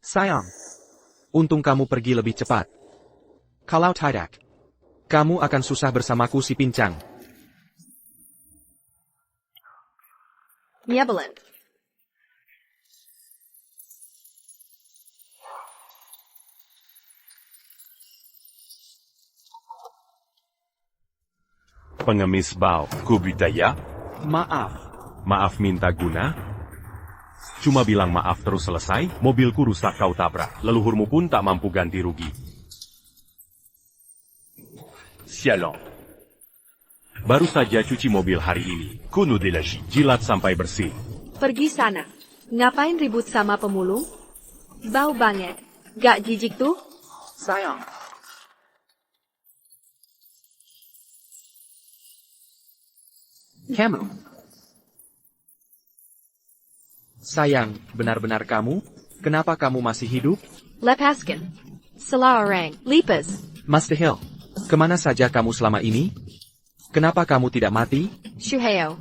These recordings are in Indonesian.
Sayang. Untung kamu pergi lebih cepat. Kalau tidak, kamu akan susah bersamaku si pincang. Malevolent. Pengemis bau, kubudaya. Maaf. Maaf minta guna. Cuma bilang maaf terus selesai, mobilku rusak kau tabrak. Leluhurmu pun tak mampu ganti rugi. Sialan. Baru saja cuci mobil hari ini. Kuno delaji, jilat sampai bersih. Pergi sana. Ngapain ribut sama pemulung? Bau banget. Gak jijik tuh? Sayang. Kamu. Sayang, benar-benar kamu? Kenapa kamu masih hidup? Lepaskan. Salah orang. Lipas. Master Hill, kemana saja kamu selama ini? Kenapa kamu tidak mati? Shuheo.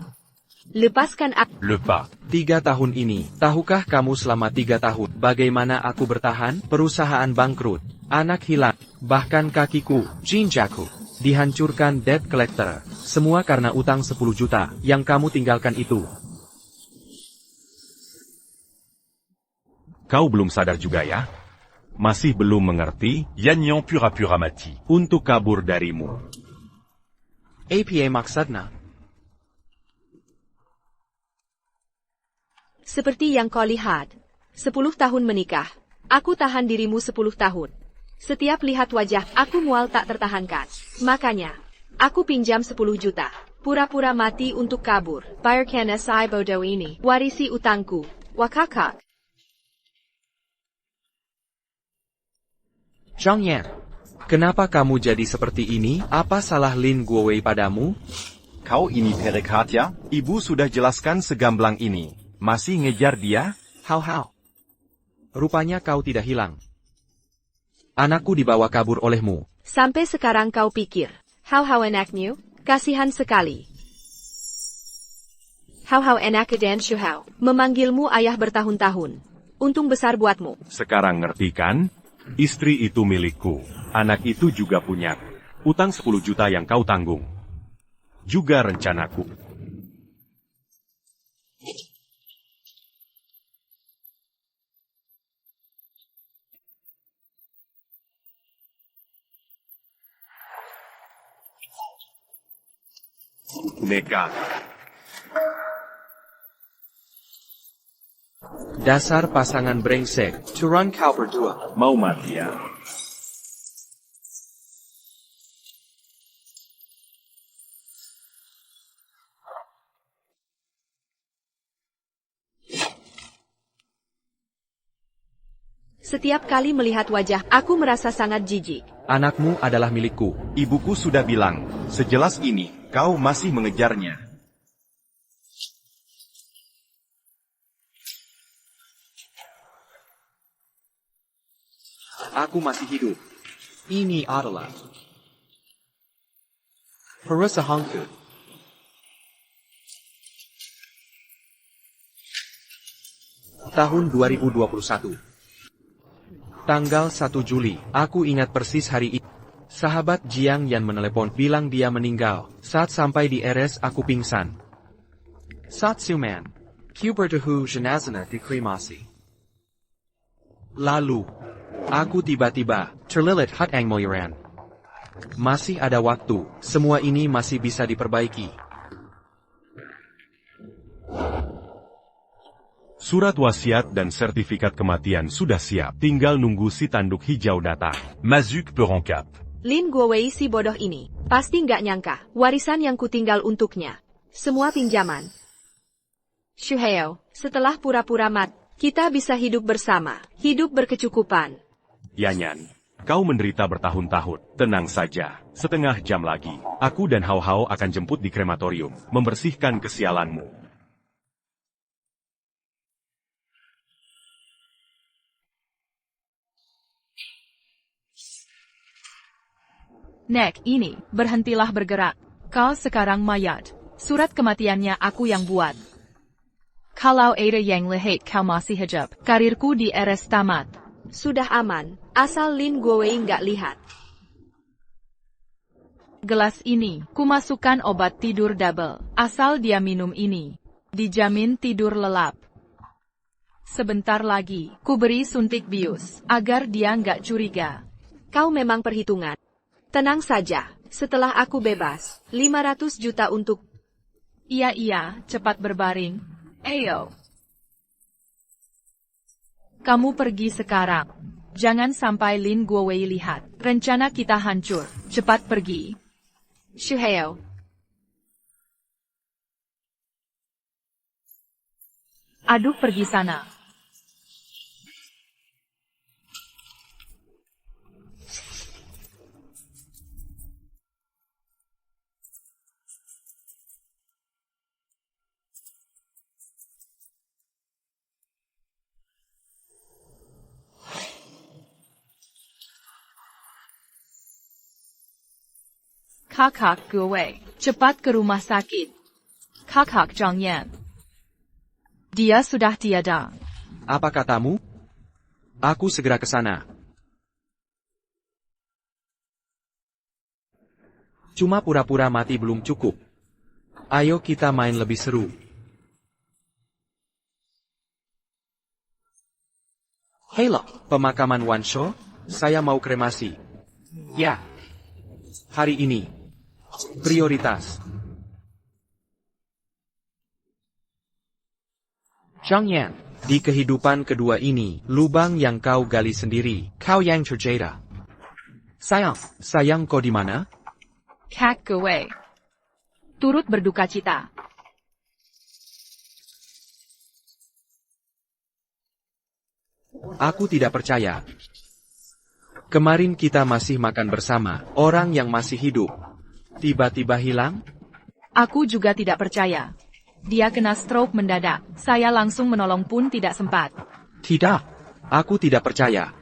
Lepaskan aku. Lupa. 3 tahun ini, tahukah kamu selama 3 tahun bagaimana aku bertahan? Perusahaan bangkrut, anak hilang, bahkan kakiku, jinjaku, dihancurkan debt collector. Semua karena utang 10 juta yang kamu tinggalkan itu. Kau belum sadar juga ya? Masih belum mengerti? Yanyan pura-pura mati. Untuk kabur darimu. APA maksudnya? Seperti yang kau lihat. 10 tahun menikah. Aku tahan dirimu 10 tahun. Setiap lihat wajah, aku mual tak tertahankan. Makanya, aku pinjam 10 juta. Pura-pura mati untuk kabur. Bayarkan si bodoh ini. Warisi utangku. Wakakak. Zhang Yan, kenapa kamu jadi seperti ini? Apa salah Lin Guowei padamu? Kau ini Perekatya? Ibu sudah jelaskan segamblang ini. Masih ngejar dia? Hao. Rupanya kau tidak hilang. Anakku dibawa kabur olehmu. Sampai sekarang kau pikir, how enaknya? Kasihan sekali. How enak dan Shuhao. Memanggilmu ayah bertahun-tahun. Untung besar buatmu. Sekarang ngerti kan? Istri itu milikku. Anak itu juga punyaku. Utang 10 juta yang kau tanggung. Juga rencanaku. Nekat. Dasar pasangan brengsek. Curang kau berdua. Mau mati ya? Setiap kali melihat wajah, aku merasa sangat jijik. Anakmu adalah milikku. Ibuku sudah bilang, sejelas ini, kau masih mengejarnya. Aku masih hidup. Ini adalah perusahaanku. Tahun 2021. Tanggal 1 Juli, aku ingat persis hari itu. Sahabat Jiang Yan menelepon, bilang dia meninggal. Saat sampai di RS aku pingsan. Saat Suman, Kubertahu jenazahnya dikremasi. Lalu, aku tiba-tiba terlilit Hatang Moiran. Masih ada waktu, semua ini masih bisa diperbaiki. Surat wasiat dan sertifikat kematian sudah siap. Tinggal nunggu si tanduk hijau datang. Mazuk perangkap. Lin Guowei si bodoh ini. Pasti nggak nyangka. Warisan yang kutinggal untuknya. Semua pinjaman. Shuheo, setelah pura-pura mati, kita bisa hidup bersama. Hidup berkecukupan. Yanyan, kau menderita bertahun-tahun. Tenang saja. Setengah jam lagi, aku dan Hao akan jemput di krematorium. Membersihkan kesialanmu. Nek, ini, berhentilah bergerak. Kau sekarang mayat. Surat kematiannya aku yang buat. Kalau ada yang lihat kau masih hidup, karirku di RS tamat. Sudah aman, asal Lin Guowei nggak lihat. Gelas ini, kumasukkan obat tidur double. Asal dia minum ini, dijamin tidur lelap. Sebentar lagi, ku beri suntik bius, agar dia nggak curiga. Kau memang perhitungan. Tenang saja, setelah aku bebas, 500 juta untuk... Iya, cepat berbaring. Ayo. Kamu pergi sekarang. Jangan sampai Lin Guowei lihat. Rencana kita hancur. Cepat pergi. Shuheo. Aduh, pergi sana. Kakak Guowei, cepat ke rumah sakit. Kakak Zhang Yan. Dia sudah tiada. Apa katamu? Aku segera ke sana. Cuma pura-pura mati belum cukup. Ayo kita main lebih seru. Halo, pemakaman Wansho, saya mau kremasi. Ya. Hari ini. Prioritas. Zhang Yan, di kehidupan kedua ini, lubang yang kau gali sendiri, kau yang terjeda. Sayang kau di mana? Kak Guowei. Turut berduka cita. Aku tidak percaya. Kemarin kita masih makan bersama, orang yang masih hidup. Tiba-tiba hilang? Aku juga tidak percaya. Dia kena stroke mendadak. Saya langsung menolong pun tidak sempat. Tidak. Aku tidak percaya.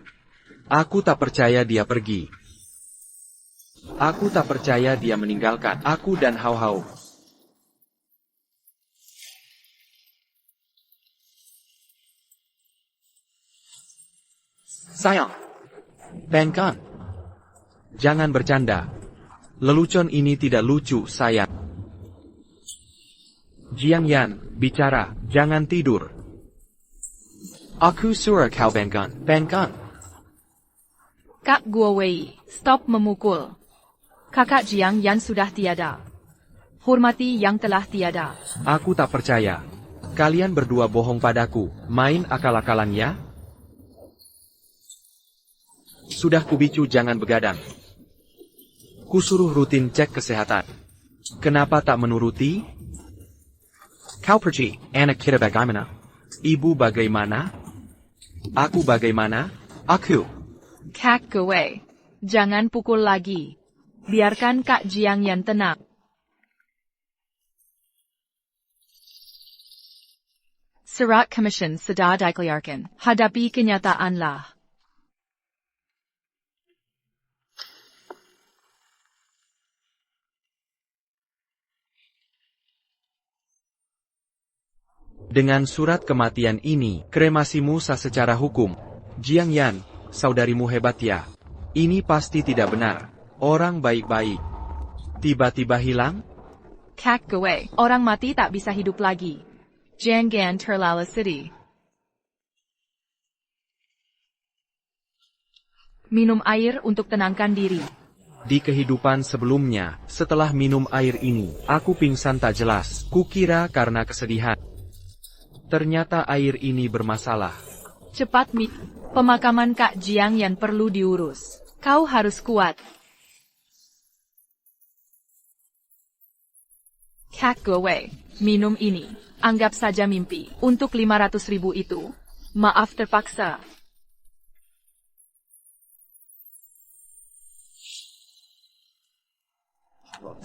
Aku tak percaya dia pergi. Aku tak percaya dia meninggalkan aku dan Hao Hao. Sayang. Bengkan. Jangan bercanda. Lelucon ini tidak lucu, sayang. Jiang Yan, bicara, jangan tidur. Aku suruh kau bengkan. Kak Guowei, stop memukul. Kakak Jiang Yan sudah tiada. Hormati yang telah tiada. Aku tak percaya. Kalian berdua bohong padaku, main akal-akalan ya? Sudah kubicu jangan begadang. Kusuruh rutin cek kesehatan. Kenapa tak menuruti? Kau pergi, anak kita bagaimana? Ibu bagaimana? Aku bagaimana? Aku. Kak Guowei, jangan pukul lagi. Biarkan Kak Jiang Yan tenang. Surat Commission sudah dikeluarkan. Hadapi kenyataanlah. Dengan surat kematian ini, kremasimu sah secara hukum. Jiang Yan, saudarimu hebat ya. Ini pasti tidak benar. Orang baik-baik. Tiba-tiba hilang? Kak Guowei, orang mati tak bisa hidup lagi. Jiang Gan terlalu sedih. Minum air untuk tenangkan diri. Di kehidupan sebelumnya, setelah minum air ini, aku pingsan tak jelas. Kukira karena kesedihan. Ternyata air ini bermasalah. Cepat pemakaman Kak Jiang Yan perlu diurus. Kau harus kuat. Kak Guowei, minum ini. Anggap saja mimpi. Untuk 500.000 itu. Maaf terpaksa.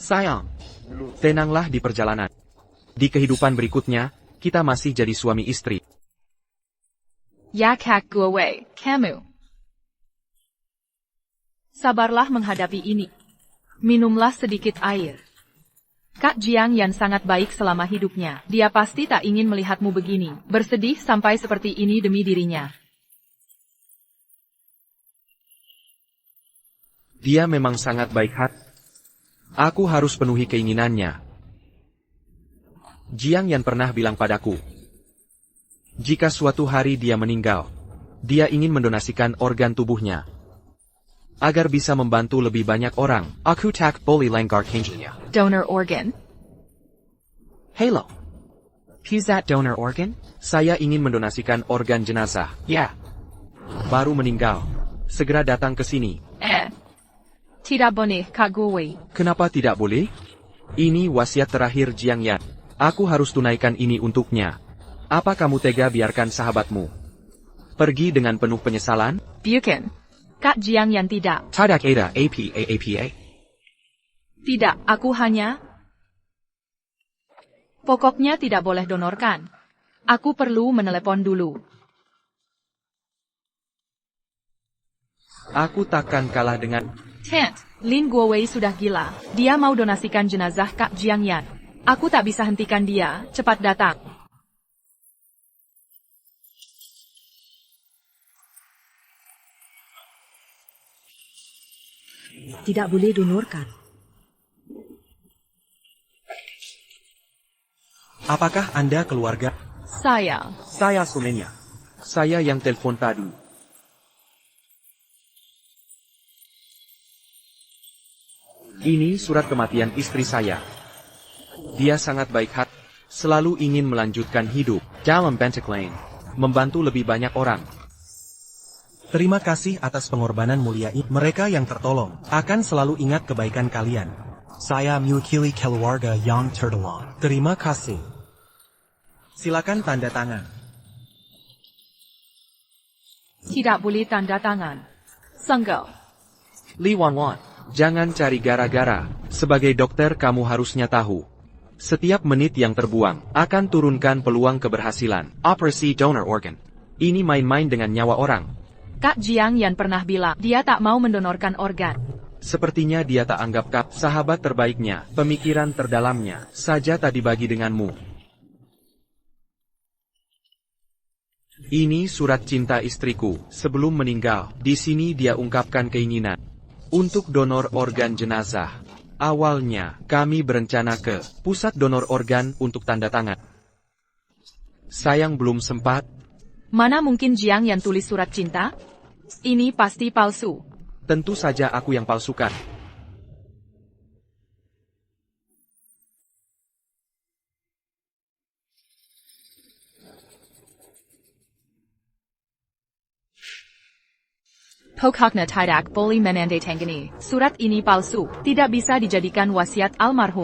Sayang, tenanglah di perjalanan. Di kehidupan berikutnya, kita masih jadi suami istri. Ya Kak Guowei, kamu. Sabarlah menghadapi ini. Minumlah sedikit air. Kak Jiang Yan sangat baik selama hidupnya. Dia pasti tak ingin melihatmu begini, bersedih sampai seperti ini demi dirinya. Dia memang sangat baik hati. Aku harus penuhi keinginannya. Jiang Yan pernah bilang padaku, jika suatu hari dia meninggal, dia ingin mendonasikan organ tubuhnya agar bisa membantu lebih banyak orang. Aku tak boleh langgar janjinya. Donor organ? Hello, Who's that donor organ? saya ingin mendonasikan organ jenazah. Ya. Baru meninggal. Segera datang ke sini. Tidak boleh, Kak Guowei. Kenapa tidak boleh? Ini wasiat terakhir Jiang Yan. Aku harus tunaikan ini untuknya. Apa kamu tega biarkan sahabatmu pergi dengan penuh penyesalan? Bukan. Kak Jiang Yan tidak. Tidak ada apa. Tidak, aku hanya... Pokoknya tidak boleh donorkan. Aku perlu menelepon dulu. Aku takkan kalah dengan... Lin Guowei sudah gila. Dia mau donasikan jenazah Kak Jiang Yan. Aku tak bisa hentikan dia. Cepat datang. Tidak boleh donorkan. Apakah Anda keluarga? Saya. Saya Sumenya. Saya yang telepon tadi. Ini surat kematian istri saya. Dia sangat baik hati, selalu ingin melanjutkan hidup dalam Bentek Lane, membantu lebih banyak orang. Terima kasih atas pengorbanan mulia ini. Mereka yang tertolong akan selalu ingat kebaikan kalian. Saya mewakili keluarga yang tertolong. Terima kasih. Silakan tanda tangan. Tidak boleh tanda tangan. Senggel. Li Wanwan, jangan cari gara-gara. Sebagai dokter kamu harusnya tahu. Setiap menit yang terbuang akan turunkan peluang keberhasilan. Operasi donor organ. Ini main-main dengan nyawa orang. Kak Jiang Yan pernah bilang dia tak mau mendonorkan organ. Sepertinya dia tak anggap Kak sahabat terbaiknya, pemikiran terdalamnya, saja tak dibagi denganmu. Ini surat cinta istriku, sebelum meninggal. Di sini dia ungkapkan keinginan untuk donor organ jenazah. Awalnya, kami berencana ke pusat donor organ untuk tanda tangan. Sayang belum sempat. Mana mungkin Jiang Yan tulis surat cinta? Ini pasti palsu. Tentu saja aku yang palsukan. Pokoknya tidak boleh menandatangani. Surat ini palsu, tidak bisa dijadikan wasiat almarhum.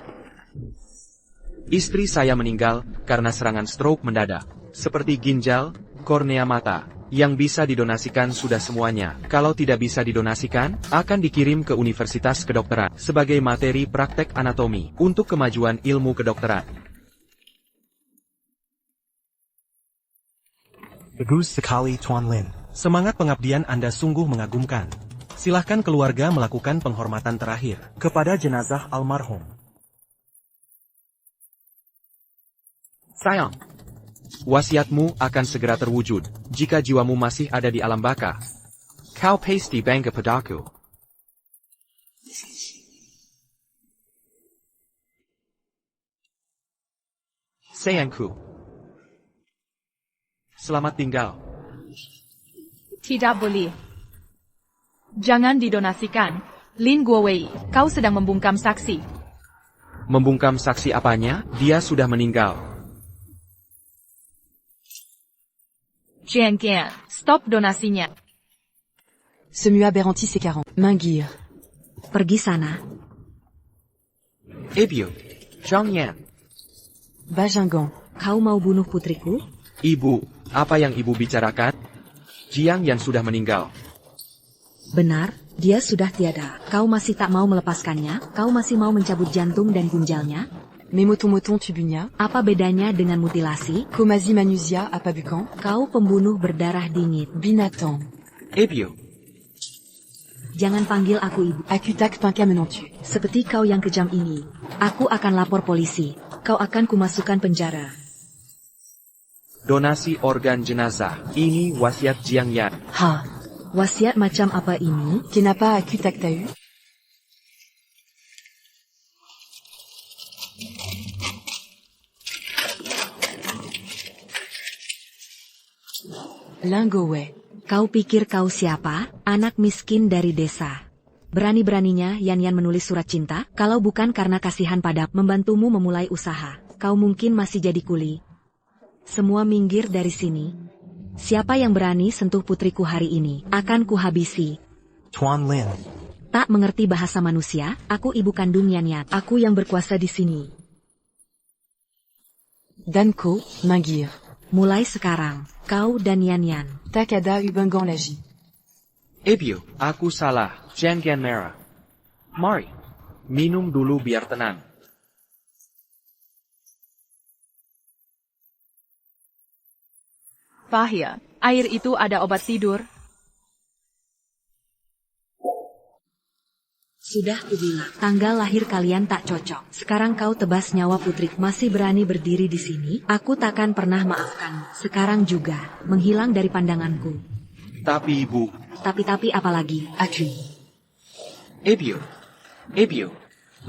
Istri saya meninggal karena serangan stroke mendadak. Seperti ginjal, kornea mata, yang bisa didonasikan sudah semuanya. Kalau tidak bisa didonasikan, akan dikirim ke Universitas Kedokteran sebagai materi praktek anatomi untuk kemajuan ilmu kedokteran. Bagus sekali Tuan Lin. Semangat pengabdian Anda sungguh mengagumkan. Silahkan keluarga melakukan penghormatan terakhir kepada jenazah almarhum. Sayang, wasiatmu akan segera terwujud jika jiwamu masih ada di alam baka. Kau pasti bangga padaku. Sayangku. Selamat tinggal. Tidak boleh. Jangan didonasikan. Lin Guowei, kau sedang membungkam saksi. Membungkam saksi apanya? Dia sudah meninggal. Jiang Yan, stop donasinya. Semua Beranti C40. Minggir. Pergi sana. Ibu, Zhang Yan. Bajingan. Kau mau bunuh putriku? Ibu, apa yang ibu bicarakan? Jiang Yan sudah meninggal. Benar, dia sudah tiada. Kau masih tak mau melepaskannya? Kau masih mau mencabut jantung dan ginjalnya? Mais moton tubunya. Apa bedanya dengan mutilasi? Komazi manusia apa bukan? Kau pembunuh berdarah dingin. Binatang. Ibu, Jangan panggil aku ibu. Akutak pangka menantu. Seperti kau yang kejam ini. Aku akan lapor polisi. Kau akan kumasukkan penjara. donasi organ jenazah. Ini wasiat Jiang Yan. Ha. Wasiat macam apa ini? Kenapa akutak tahu? Lingowe. Kau pikir kau siapa? Anak miskin dari desa. Berani-beraninya Yan menulis surat cinta, kalau bukan karena kasihan pada membantumu memulai usaha. Kau mungkin masih jadi kuli. Semua minggir dari sini. Siapa yang berani sentuh putriku hari ini, akan kuhabisi. Tuan Lin. Tak mengerti bahasa manusia, aku ibu kandung Yan. Aku yang berkuasa di sini. Danko, Mingir. Mulai sekarang, kau dan Yan. Takada Ubengan Lagi. Ebio, aku salah. Janggan merah. Mari, minum dulu biar tenang. Fahia, air itu ada obat tidur. Sudah kubilang, tanggal lahir kalian tak cocok. Sekarang kau tebas nyawa putri, masih berani berdiri di sini? Aku takkan pernah maafkan. Sekarang juga, menghilang dari pandanganku. Tapi ibu, Tapi apalagi? Aku. Ebio,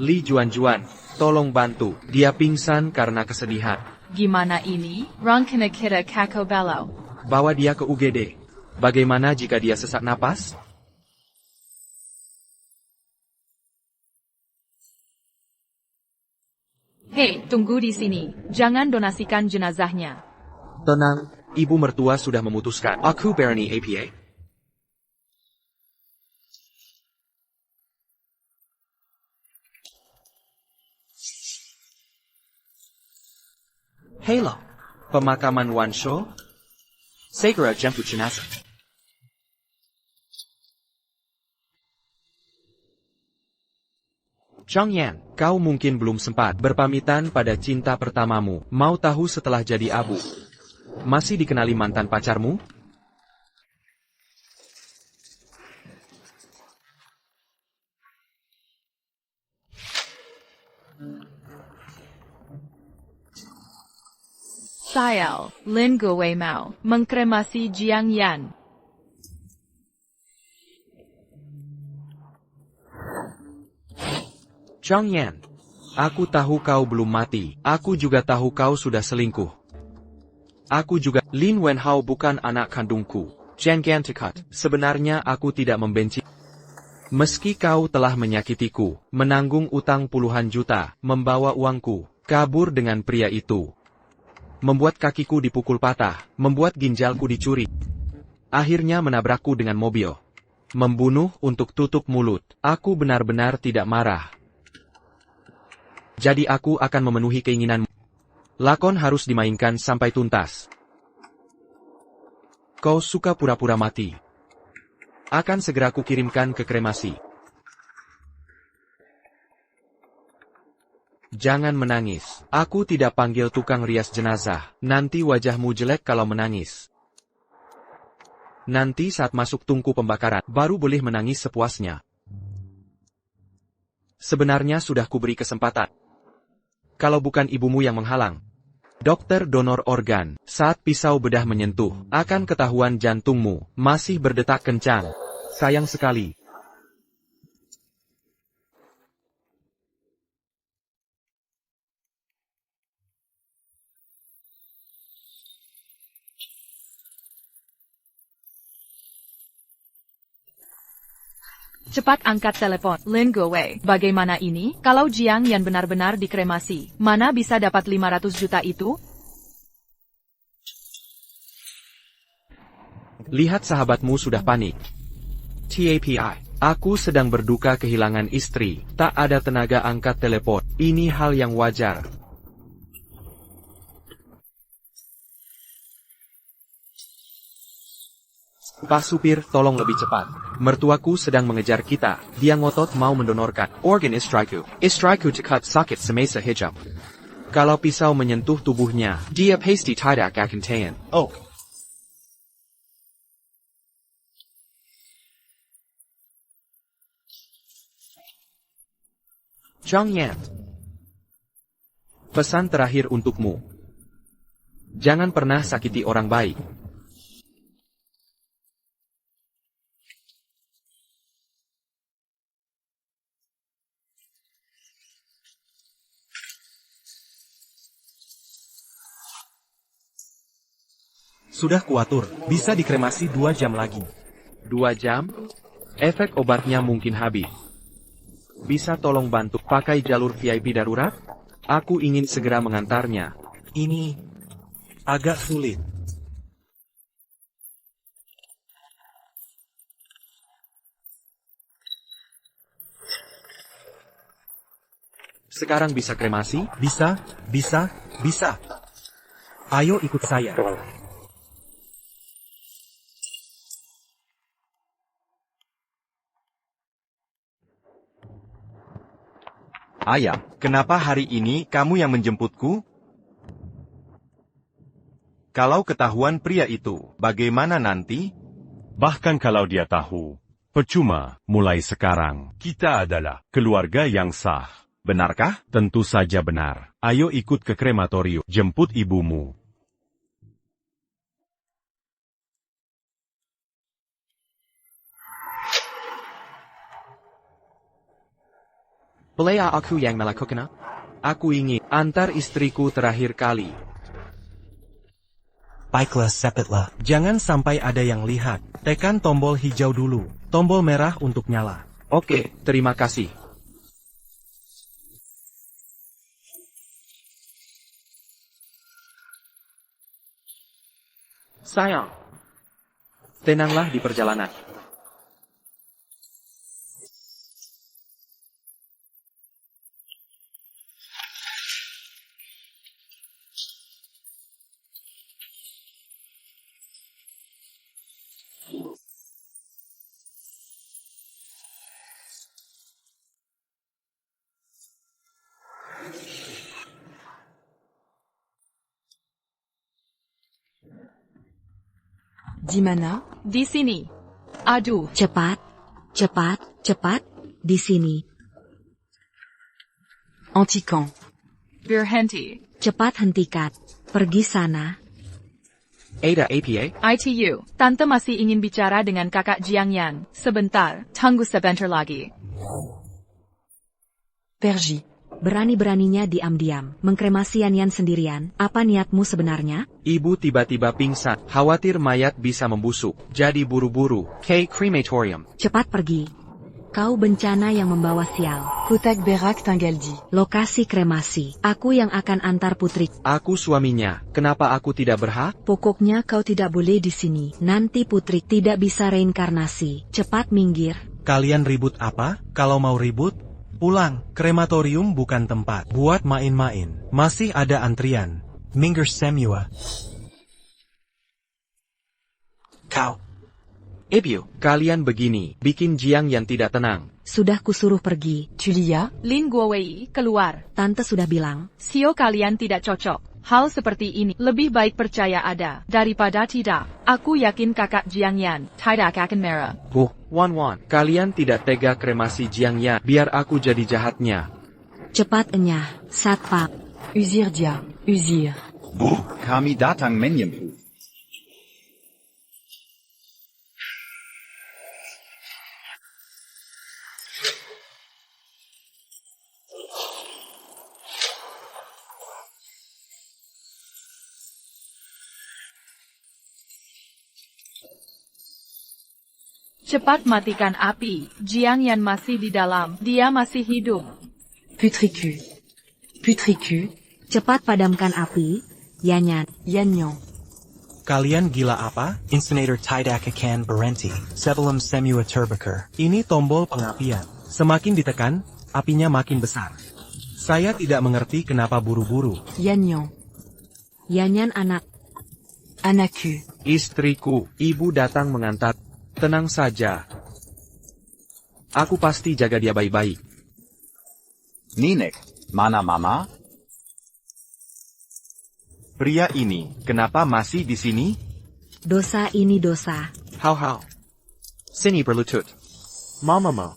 Li Juan, tolong bantu. Dia pingsan karena kesedihan. Gimana ini? Rang kena kita kako belau. Bawa dia ke UGD. Bagaimana jika dia sesak napas? Hei, tunggu di sini. Jangan donasikan jenazahnya. Tenang, ibu mertua sudah memutuskan. Aku berani APA. Halo, pemakaman Wansho? Segera jemput jenazah. Chong Yan, kau mungkin belum sempat berpamitan pada cinta pertamamu. Mau tahu setelah jadi abu? Masih dikenali mantan pacarmu? Sayal, Lin Gowe mau mengkremasi Jiang Yan. Chong Yan, aku tahu kau belum mati. Aku juga tahu kau sudah selingkuh. Aku juga, Lin Wenhao bukan anak kandungku. Janggan Tekat, sebenarnya aku tidak membenci. Meski kau telah menyakitiku, menanggung utang puluhan juta, membawa uangku, kabur dengan pria itu. Membuat kakiku dipukul patah, membuat ginjalku dicuri. Akhirnya menabrakku dengan mobil. Membunuh untuk tutup mulut. Aku benar-benar tidak marah. Jadi aku akan memenuhi keinginanmu. Lakon harus dimainkan sampai tuntas. Kau suka pura-pura mati. Akan segera kukirimkan ke kremasi. Jangan menangis. Aku tidak panggil tukang rias jenazah. Nanti wajahmu jelek kalau menangis. Nanti saat masuk tungku pembakaran, baru boleh menangis sepuasnya. Sebenarnya sudah kuberi kesempatan. Kalau bukan ibumu yang menghalang. Dokter donor organ, saat pisau bedah menyentuh, akan ketahuan jantungmu masih berdetak kencang. Sayang sekali. Cepat angkat telepon, Lin Gowe. Bagaimana ini? Kalau Jiang Yan benar-benar dikremasi, mana bisa dapat 500 juta itu? Lihat sahabatmu sudah panik. TAPI. Aku sedang berduka kehilangan istri. Tak ada tenaga angkat telepon. Ini hal yang wajar. Pak supir, tolong lebih cepat. Mertuaku sedang mengejar kita. Dia ngotot mau mendonorkan organ istriku. Istriku cekat sakit semasa hijab. Kalau pisau menyentuh tubuhnya, dia pasti tidak akan tahan. Oh. Chong Yan. Pesan terakhir untukmu. Jangan pernah sakiti orang baik. Sudah kuatur, bisa dikremasi 2 jam lagi. 2 jam? Efek obatnya mungkin habis. Bisa tolong bantu pakai jalur VIP darurat? Aku ingin segera mengantarnya. Ini agak sulit. Sekarang bisa kremasi? Bisa. Ayo ikut saya. Ayah, kenapa hari ini kamu yang menjemputku? Kalau ketahuan pria itu, bagaimana nanti? Bahkan kalau dia tahu, percuma, mulai sekarang, kita adalah keluarga yang sah. Benarkah? Tentu saja benar. Ayo ikut ke krematorium, jemput ibumu. Boleh aku yang melakukannya? Aku ingin antar istriku terakhir kali. Baiklah, sepetlah. Jangan sampai ada yang lihat. Tekan tombol hijau dulu. Tombol merah untuk nyala. Oke, terima kasih. Sayang, tenanglah di perjalanan. Di mana? Di sini. Aduh, Cepat, di sini. Antican. berhenti. Cepat hentikan. Pergi sana. Ada APA? ITU, Tante masih ingin bicara dengan kakak Jiangyan. Sebentar, tunggu sebentar lagi. Pergi. Berani-beraninya diam-diam, mengkremasi Yan sendirian. Apa niatmu sebenarnya? Ibu tiba-tiba pingsan, khawatir mayat bisa membusuk. Jadi buru-buru, ke crematorium. Cepat pergi. Kau bencana yang membawa sial. Kotak berak tinggal di. Lokasi kremasi. Aku yang akan antar putri. Aku suaminya, kenapa aku tidak berhak? Pokoknya kau tidak boleh di sini. Nanti putri tidak bisa reinkarnasi. Cepat minggir. Kalian ribut apa? Kalau mau ribut, pulang. Krematorium bukan tempat buat main-main. Masih ada antrian. Minggir semua. Kau. Ibu, kalian begini, bikin Jiang yang tidak tenang. Sudah kusuruh pergi. Tu lia? Lin Guowei, keluar. Tante sudah bilang. Sio kalian tidak cocok. Hal seperti ini lebih baik percaya ada daripada tidak. Aku yakin kakak Jiangyan tidak akan marah. Wan, kalian tidak tega kremasi Jiang Yan, biar aku jadi jahatnya. Cepat enyah, satpam. Usir dia. Usir. Kami datang menyembuh. Cepat matikan api. Jiangyan masih di dalam. Dia masih hidup. Putriku. Putriku. Cepat padamkan api. Yanyan. Yanyan. Kalian gila apa? Incinerator tidak akan berhenti sebelum semua terbakar. Ini tombol pengapian. Semakin ditekan, apinya makin besar. Saya tidak mengerti kenapa buru-buru. Yanyan. Yanyan anak. Anakku. Istriku, ibu datang mengantar. Tenang saja. Aku pasti jaga dia baik-baik. Ninek, mana mama? Pria ini, kenapa masih di sini? Dosa ini dosa. How. Sini berlutut. Mamamu.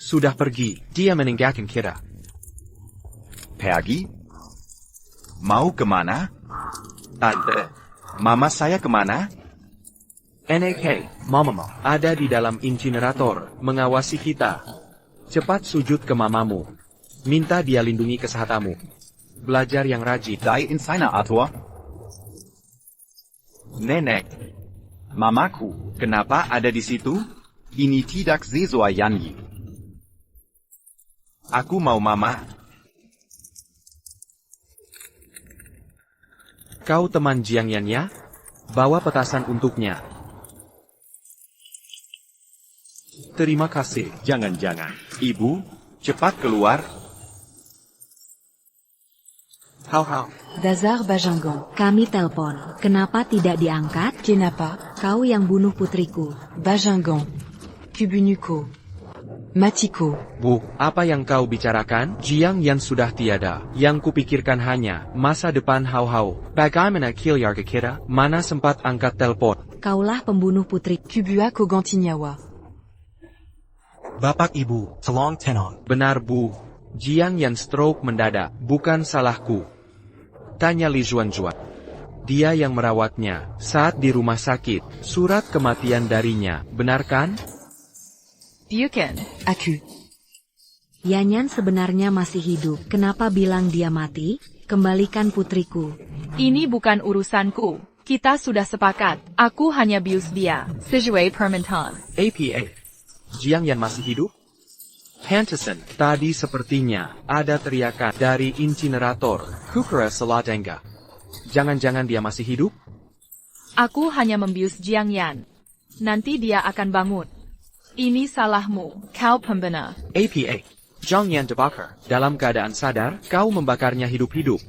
Sudah pergi, dia meninggalkan kita. Pergi? Mau kemana? Tante. Mama saya kemana? NAK, mamamu, ada di dalam incinerator, mengawasi kita. Cepat sujud ke mamamu. Minta dia lindungi kesehatanmu. Belajar yang rajin. Die in seiner Arthur. Nenek. Mamaku. Kenapa ada di situ? Ini tidak sesuai Yanyi. Aku mau mama. Kau teman Jiang Yan ya? Bawa petasan untuknya. Terima kasih. Jangan-jangan. Ibu, cepat keluar. Hao. Dazar Bajangan. Kami telpon. Kenapa tidak diangkat? Kenapa? Kau yang bunuh putriku. Bajangan. Kubunuko. Matiko. Bu, apa yang kau bicarakan? Jiang Yan sudah tiada. Yang kupikirkan hanya masa depan Hao. Bagaimana keluarga kita? Mana sempat angkat telepon? Kaulah pembunuh putri. Kubua Kogantinyawa. Bapak Ibu, tolong tenang. Benar Bu. Jiang Yan stroke mendadak. Bukan salahku. Tanya Li Juanjuan. Dia yang merawatnya saat di rumah sakit. Surat kematian darinya, benar kan? Bukan. Aku. Yanyan sebenarnya masih hidup. Kenapa bilang dia mati? Kembalikan putriku. Ini bukan urusanku. Kita sudah sepakat. Aku hanya bius dia. Sesuai permintaan. APA. Jiang Yan masih hidup? Handerson, tadi sepertinya ada teriakan dari incinerator Kukura Salatenga. Jangan-jangan dia masih hidup? Aku hanya membius Jiang Yan. Nanti dia akan bangun. Ini salahmu, kau pembenar. APA. Jiang Yan dibakar. Dalam keadaan sadar, kau membakarnya hidup-hidup.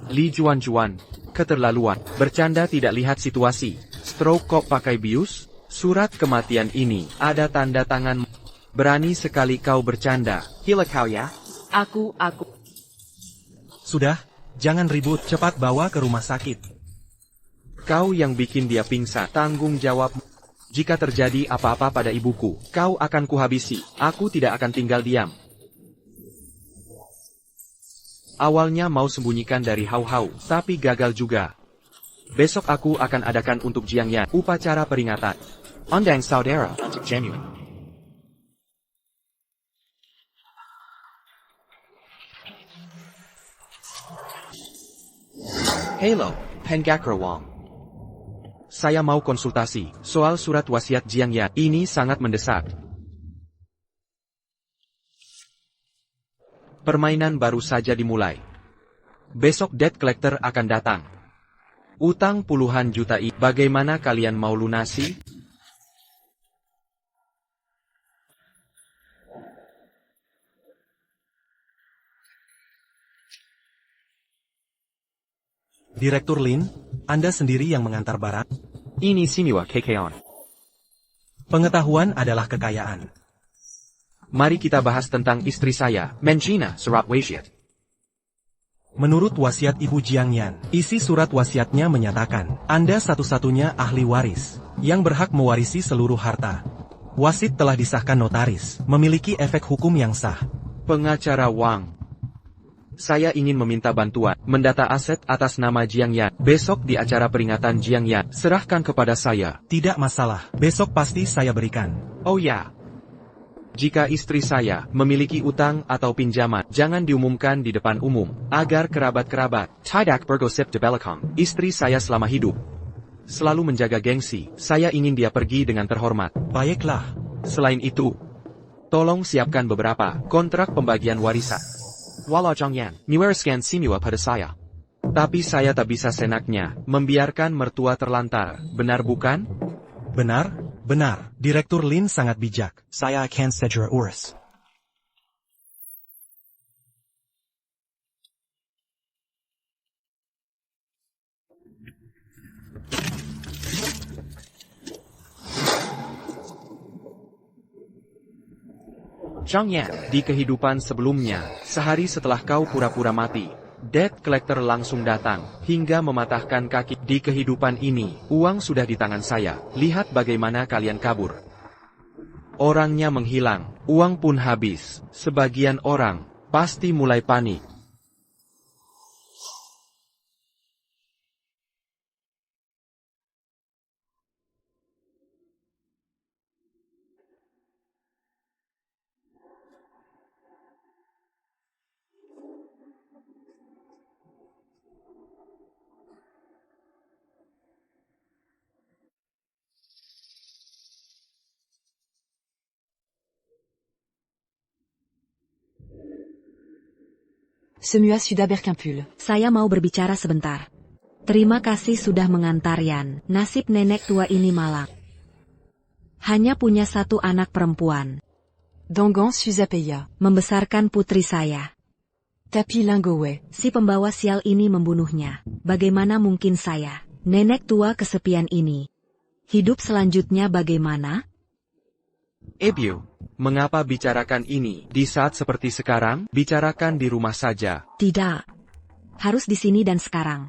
Li Juan, keterlaluan. Bercanda tidak lihat situasi. Stroke kok pakai bius? Surat kematian ini ada tanda tangan. Berani sekali kau bercanda. Gila kau ya? Aku. Sudah, jangan ribut, cepat bawa ke rumah sakit. Kau yang bikin dia pingsan. Tanggung jawab. Jika terjadi apa-apa pada ibuku, kau akan kuhabisi. Aku tidak akan tinggal diam. Awalnya mau sembunyikan dari Hao, tapi gagal juga. Besok aku akan adakan untuk Jiang Yan upacara peringatan. Undang saudara untuk genuine. Hello, Penggakra Wang. Saya mau konsultasi soal surat wasiat Jiang Yan. Ini sangat mendesak. Permainan baru saja dimulai. Besok debt collector akan datang. Utang puluhan juta bagaimana kalian mau lunasi? Direktur Lin, Anda sendiri yang mengantar barang? Ini Simiwa Kekeon. Pengetahuan adalah kekayaan. Mari kita bahas tentang istri saya, Menjina Suratwasiat. Menurut wasiat Ibu Jiang Yan, isi surat wasiatnya menyatakan, Anda satu-satunya ahli waris, yang berhak mewarisi seluruh harta. Wasit telah disahkan notaris, memiliki efek hukum yang sah. Pengacara Wang. Saya ingin meminta bantuan, mendata aset atas nama Jiang Yan. Besok di acara peringatan Jiang Yan, serahkan kepada saya. Tidak masalah, besok pasti saya berikan. Oh ya. Jika istri saya memiliki utang atau pinjaman, jangan diumumkan di depan umum, agar kerabat-kerabat tidak bergosip di belakang. Istri saya selama hidup selalu menjaga gengsi, saya ingin dia pergi dengan terhormat. Baiklah. Selain itu, tolong siapkan beberapa kontrak pembagian warisan. Walau Jiang Yan, mewariskan Simiwa pada saya. Tapi saya tak bisa senaknya membiarkan mertua terlantar, benar bukan? Benar. Direktur Lin sangat bijak. Saya akan segera urus. Jiang Yan, di kehidupan sebelumnya, sehari setelah kau pura-pura mati, debt collector langsung datang, hingga mematahkan kaki. Di kehidupan ini, uang sudah di tangan saya, lihat bagaimana kalian kabur. Orangnya menghilang, uang pun habis, sebagian orang, pasti mulai panik. Semua sudah berkumpul. Saya mau berbicara sebentar. Terima kasih sudah mengantar Yan. Nasib nenek tua ini malang. Hanya punya satu anak perempuan. Dangon Suzapeya. Membesarkan putri saya. Tapi Lingowe. Si pembawa sial ini membunuhnya. Bagaimana mungkin saya, nenek tua kesepian ini? Hidup selanjutnya bagaimana? Ebio, mengapa bicarakan ini di saat seperti sekarang? Bicarakan di rumah saja. Tidak. Harus di sini dan sekarang.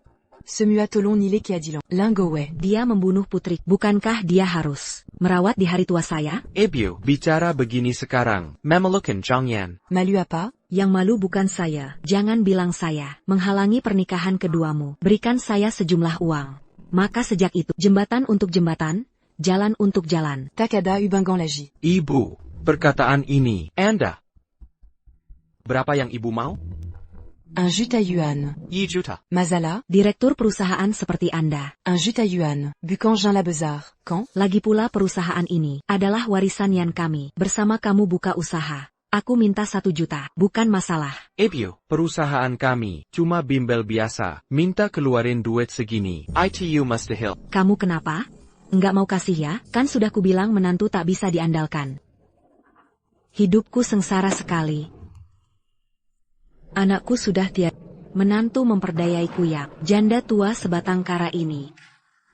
Semua tolong nilai keadilan. Lingowe. Dia membunuh putri. Bukankah dia harus merawat di hari tua saya? Ebio, bicara begini sekarang. Memalukan Zhangyan. Malu apa? Yang malu bukan saya. Jangan bilang saya menghalangi pernikahan keduamu. Berikan saya sejumlah uang. Maka sejak itu, jembatan untuk jembatan, jalan untuk jalan. Takada Ubangan Lagi. Ibu, perkataan ini, Anda. Berapa yang ibu mau? 1 juta yuan. 1 juta. Mazala. Direktur perusahaan seperti Anda. 1 juta yuan. Bukan Jean Labezard. Quand? Lagi pula perusahaan ini adalah warisan Yan kami. Bersama kamu buka usaha. Aku minta 1 juta, bukan masalah. Ebio, perusahaan kami cuma bimbel biasa. Minta keluarin duit segini. ITU mustahil. Kamu kenapa? Enggak mau kasih ya? Kan sudah kubilang menantu tak bisa diandalkan. Hidupku sengsara sekali. Anakku sudah tiada. Menantu memperdayaiku yang janda tua sebatang kara ini.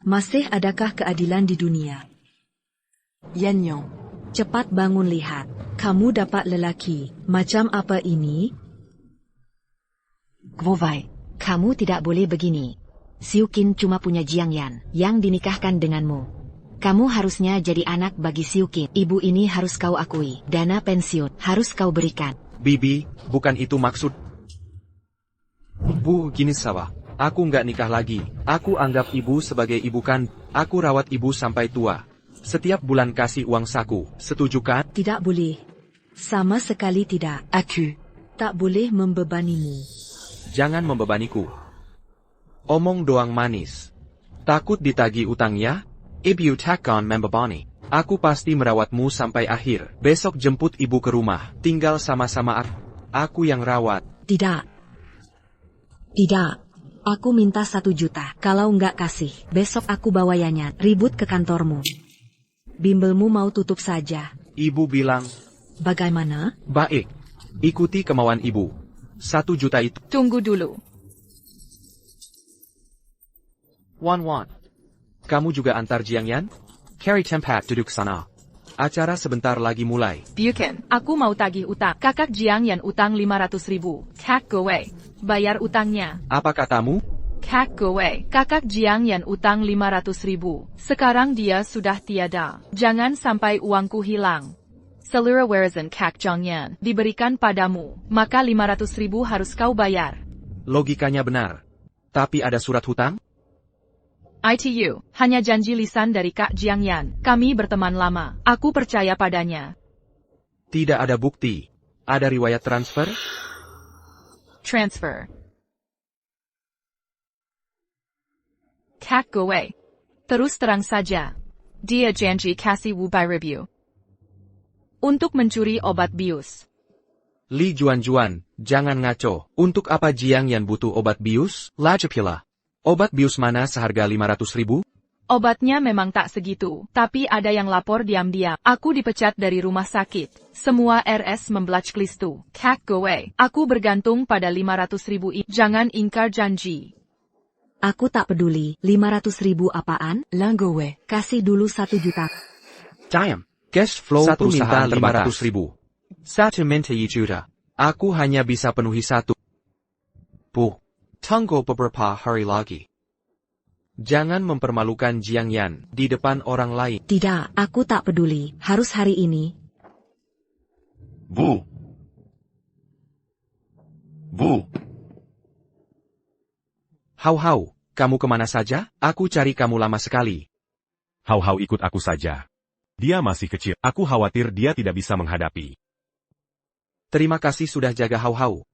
Masih adakah keadilan di dunia? Yan Yang. Cepat bangun lihat. Kamu dapat lelaki. Macam apa ini? Gvovai. Kamu tidak boleh begini. Siu Qin cuma punya Jiang Yan yang dinikahkan denganmu. Kamu harusnya jadi anak bagi Siu Qin. Ibu ini harus kau akui. Dana pensiun harus kau berikan. Bibi, bukan itu maksud. Bu, gini sawah. Aku nggak nikah lagi. Aku anggap ibu sebagai ibu kan. Aku rawat ibu sampai tua. Setiap bulan kasih uang saku. Setuju kan? Tidak boleh. Sama sekali tidak. Aku. Tak boleh membebanimu. Jangan membebaniku. Omong doang manis. Takut ditagi utangnya? Ibu takkan membebani. Aku pasti merawatmu sampai akhir. Besok jemput ibu ke rumah. Tinggal sama-sama aku. Aku yang rawat. Tidak. Tidak. Aku minta 1 juta. Kalau enggak kasih, besok aku bawa Yanyan ribut ke kantormu. Bimbelmu mau tutup saja. Ibu bilang, Bagaimana? baik. Ikuti kemauan ibu. 1 juta itu. Tunggu dulu. Wan. Kamu juga antar Jiang Yan? Carry tempat duduk sana. Acara sebentar lagi mulai. Bukan, aku mau tagih utang. Kakak Jiang Yan utang 500.000. Kak Gowe. Bayar utangnya. Apa katamu? Kak Gowe. Kakak Jiang Yan utang 500.000. Sekarang dia sudah tiada. Jangan sampai uangku hilang. Seluruh warisan Kak Jiang Yan diberikan padamu. Maka 500.000 harus kau bayar. Logikanya benar. Tapi ada surat hutang? ITU, hanya janji lisan dari Kak Jiang Yan. Kami berteman lama. Aku percaya padanya. Tidak ada bukti. Ada riwayat transfer? Transfer. Kak Gowe. Terus terang saja. Dia janji kasih Wubai review. Untuk mencuri obat bius. Li Juan, jangan ngaco. Untuk apa Jiang Yan butuh obat bius? Lajapila. Obat bius mana seharga 500.000? Obatnya memang tak segitu, tapi ada yang lapor diam-diam. Aku dipecat dari rumah sakit. Semua RS membelajklistu. Kak Gowe, aku bergantung pada 500.000 ini. Jangan ingkar janji. Aku tak peduli. 500.000 apaan? Lingowe. Kasih dulu 1 juta. Time. Cash flow Satu perusahaan minta 500.000. 1 minta 1 juta. Aku hanya bisa penuhi 1. Bu. Tunggu beberapa hari lagi. Jangan mempermalukan Jiang Yan di depan orang lain. Tidak, aku tak peduli. Harus hari ini. Bu. Hau, kamu kemana saja? Aku cari kamu lama sekali. Hau ikut aku saja. Dia masih kecil. Aku khawatir dia tidak bisa menghadapi. Terima kasih sudah jaga Hau.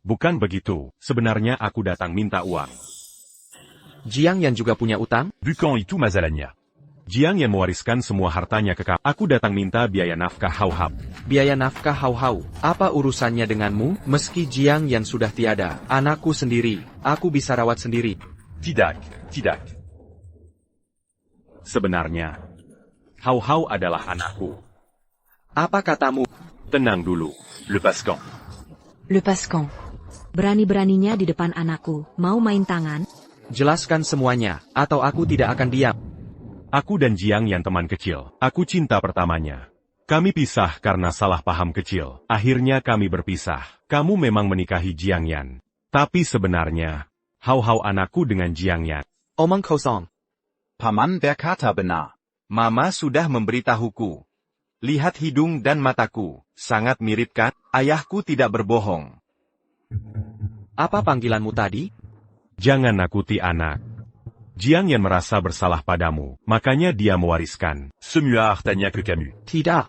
Bukan begitu. Sebenarnya aku datang minta uang. Jiang Yan juga punya utang? Bukan itu masalahnya. Jiang Yan mewariskan semua hartanya ke kamu. Aku datang minta biaya nafkah Hau-Hau. Biaya nafkah Hau-Hau, apa urusannya denganmu? Meski Jiang Yan sudah tiada, anakku sendiri, aku bisa rawat sendiri. Tidak. Sebenarnya, Hau-Hau adalah anakku. Apa katamu? Tenang dulu, lepaskan. Lepaskan. Berani-beraninya di depan anakku, mau main tangan? Jelaskan semuanya, atau aku tidak akan diam. Aku dan Jiang Yan teman kecil. Aku cinta pertamanya. Kami pisah karena salah paham kecil. Akhirnya kami berpisah. Kamu memang menikahi Jiang Yan. Tapi sebenarnya, Hau-Hau anakku dengan Jiang Yan. Omong kosong. Paman berkata benar. Mama sudah memberitahuku. Lihat hidung dan mataku, sangat mirip kan? Ayahku tidak berbohong. Apa panggilanmu tadi? Jangan nakuti anak. Jiang Yan merasa bersalah padamu, makanya dia mewariskan. Semua hartanya ke kamu. Tidak.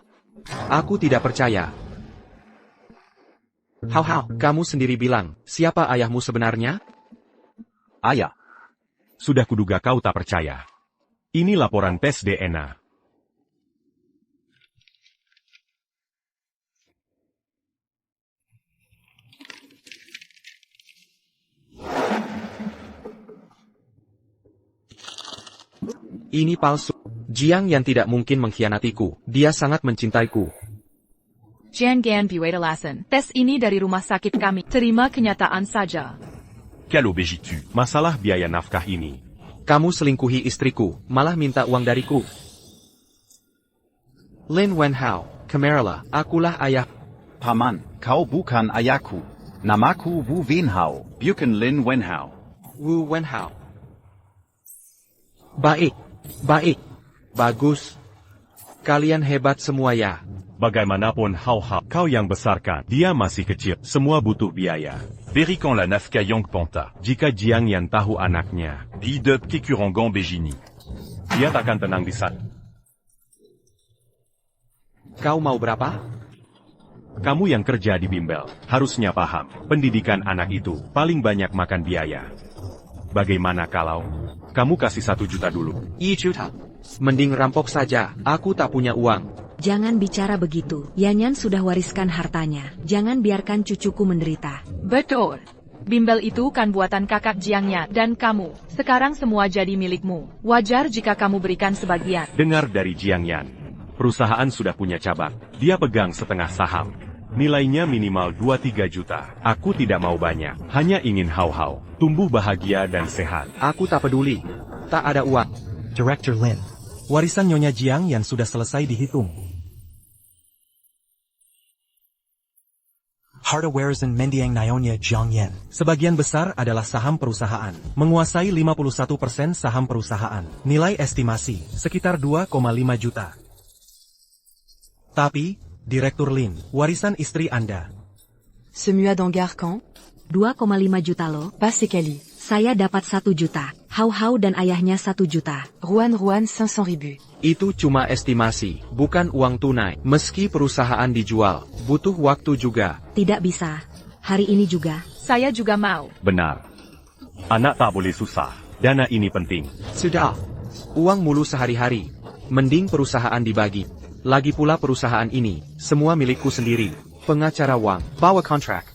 Aku tidak percaya. Hau-Hau, kamu sendiri bilang, siapa ayahmu sebenarnya? Ayah. Sudah kuduga kau tak percaya. Ini laporan tes DNA. Ini palsu. Jiang Yan tidak mungkin mengkhianatiku. Dia sangat mencintaiku. Jiang Yan Buetalasan. Tes ini dari rumah sakit kami. Terima kenyataan saja. Kalau begitu, masalah biaya nafkah ini. Kamu selingkuhi istriku, malah minta uang dariku. Lin Wenhao, Kamerala, akulah ayah. Paman, kau bukan ayahku. Namaku Wu Wenhao, bukan Lin Wenhao. Wu Wenhao. Baik. Bagus. Kalian hebat semua ya. Bagaimanapun Hau-Hau, kau yang besarkan, dia masih kecil, semua butuh biaya. Berikan la nafkah Yang Ponta. Jika Jiang Yan tahu anaknya, hidup kekurangan begini, dia takkan tenang di sana. Kau mau berapa? Kamu yang kerja di bimbel, harusnya paham, pendidikan anak itu paling banyak makan biaya. Bagaimana kalau kamu kasih 1 juta dulu? 1 juta. Mending rampok saja, aku tak punya uang. Jangan bicara begitu. Yanyan sudah wariskan hartanya. Jangan biarkan cucuku menderita. Betul. Bimbel itu kan buatan kakak Jiang Yan dan kamu. Sekarang semua jadi milikmu. Wajar jika kamu berikan sebagian. Dengar dari Jiang Yan. Perusahaan sudah punya cabang. Dia pegang setengah saham. Nilainya minimal 2-3 juta. Aku tidak mau banyak. Hanya ingin Hau-Hau tumbuh bahagia dan sehat. Aku tak peduli. Tak ada uang. Director Lin. Warisan Nyonya Jiang Yan sudah selesai dihitung. Hardwares and Mendiang Nyonya Jiang Yan. Sebagian besar adalah saham perusahaan. Menguasai 51% saham perusahaan. Nilai estimasi sekitar 2,5 juta. Tapi, Direktur Lin, warisan istri Anda. Semua d'Engarcan? 2,5 juta loh. Pas sekali. Saya dapat 1 juta. Hau-Hau dan ayahnya 1 juta. Ruan 500 000. Itu cuma estimasi, bukan uang tunai. Meski perusahaan dijual, butuh waktu juga. Tidak bisa. Hari ini juga. Saya juga mau. Benar. Anak tak boleh susah. Dana ini penting. Sudah. Uang mulu sehari-hari. Mending perusahaan dibagi. Lagi pula perusahaan ini, semua milikku sendiri. Pengacara uang, bawa kontrak.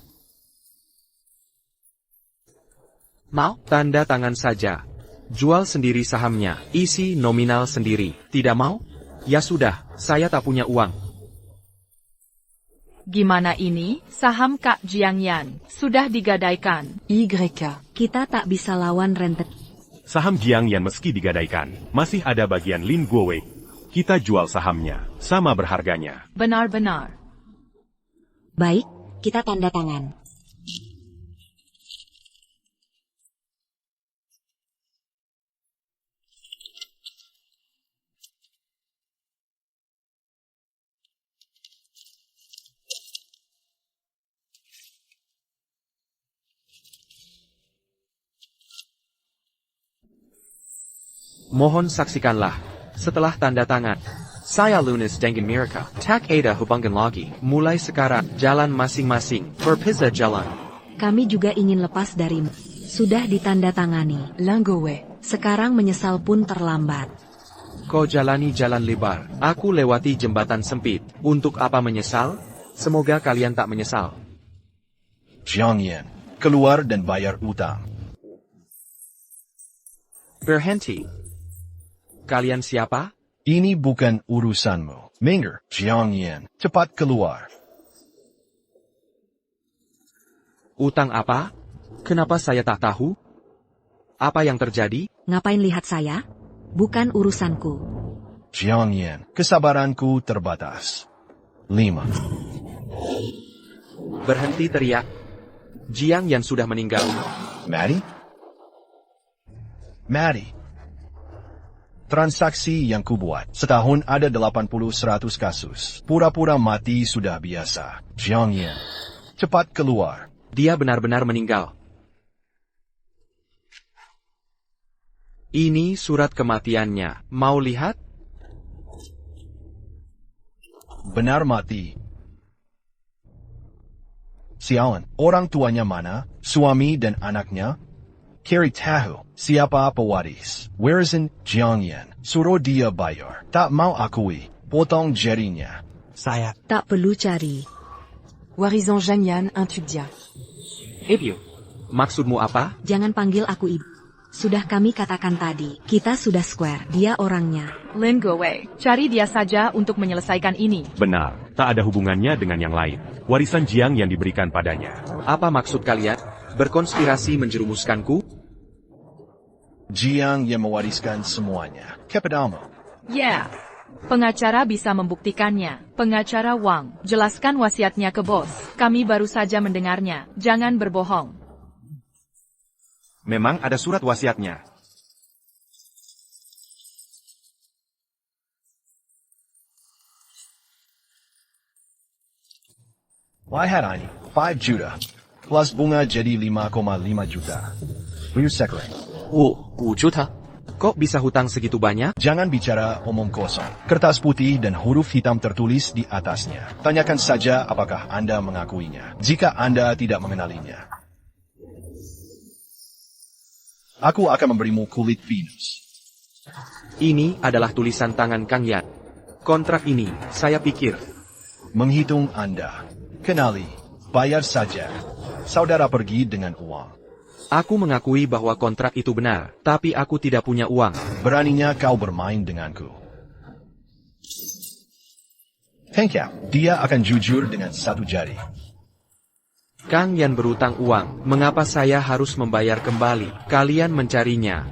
Mau? Tanda tangan saja. Jual sendiri sahamnya, isi nominal sendiri. Tidak mau? Ya sudah, saya tak punya uang. Gimana ini? Saham Kak Jiang Yan sudah digadaikan. YK. Kita tak bisa lawan rentet. Saham Jiang Yan meski digadaikan, masih ada bagian Lin Guowei. Kita jual sahamnya, sama berharganya. Benar-benar. Baik, kita tanda tangan. Mohon saksikanlah. Setelah tanda tangan, saya Lunas dengan Mirka. Tak ada hubungan lagi. Mulai sekarang, jalan masing-masing. Berpisah jalan. Kami juga ingin lepas darimu. Sudah ditanda tangani. Lingowe. Sekarang menyesal pun terlambat. Kau jalani jalan lebar, aku lewati jembatan sempit. Untuk apa menyesal? Semoga kalian tak menyesal. Jiang Yan, keluar dan bayar utang. Berhenti. Kalian siapa? Ini bukan urusanmu. Minggir, Jiang Yan, cepat keluar. Utang apa? Kenapa saya tak tahu? Apa yang terjadi? Ngapain lihat saya? Bukan urusanku. Jiang Yan, kesabaranku terbatas. 5. Berhenti teriak. Jiang Yan sudah meninggal. Maddie? Maddie. Transaksi yang kubuat. Setahun ada 80-100 kasus. Pura-pura mati sudah biasa. Jiang Yan, cepat keluar. Dia benar-benar meninggal. Ini surat kematiannya. Mau lihat? Benar mati. Sialan, orang tuanya mana? Suami dan anaknya? Cari tahu, siapa pewaris? Warisan Jiang Yan, suruh dia bayar. Tak mau akui, potong jarinya. Saya. Tak perlu cari. Warisan Jiang Yan Intudia. Ibu. Maksudmu apa? Jangan panggil aku ibu. Sudah kami katakan tadi, kita sudah square. Dia orangnya. Lin Gowei, cari dia saja untuk menyelesaikan ini. Benar, tak ada hubungannya dengan yang lain. Warisan Jiang yang diberikan padanya. Apa maksud kalian? Berkonspirasi menjerumuskanku? Jiang yang mewariskan semuanya. Kepadamu. Ya. Pengacara bisa membuktikannya. Pengacara Wang, jelaskan wasiatnya ke bos. Kami baru saja mendengarnya. Jangan berbohong. Memang ada surat wasiatnya. Lihat ini, 5 juta. Plus bunga jadi 5,5 juta. Liu Sekre. 5 juta? Kok bisa hutang segitu banyak? Jangan bicara omong kosong. Kertas putih dan huruf hitam tertulis di atasnya. Tanyakan saja apakah Anda mengakuinya. Jika Anda tidak mengenalinya, aku akan memberimu kulit Venus. Ini adalah tulisan tangan Kang Yan. Kontrak ini, saya pikir. Menghitung Anda. Kenali. Bayar saja. Saudara pergi dengan uang. Aku mengakui bahwa kontrak itu benar, tapi aku tidak punya uang. Beraninya kau bermain denganku. Hengkap, dia akan jujur dengan satu jari. Kang Yan berutang uang, mengapa saya harus membayar kembali? Kalian mencarinya.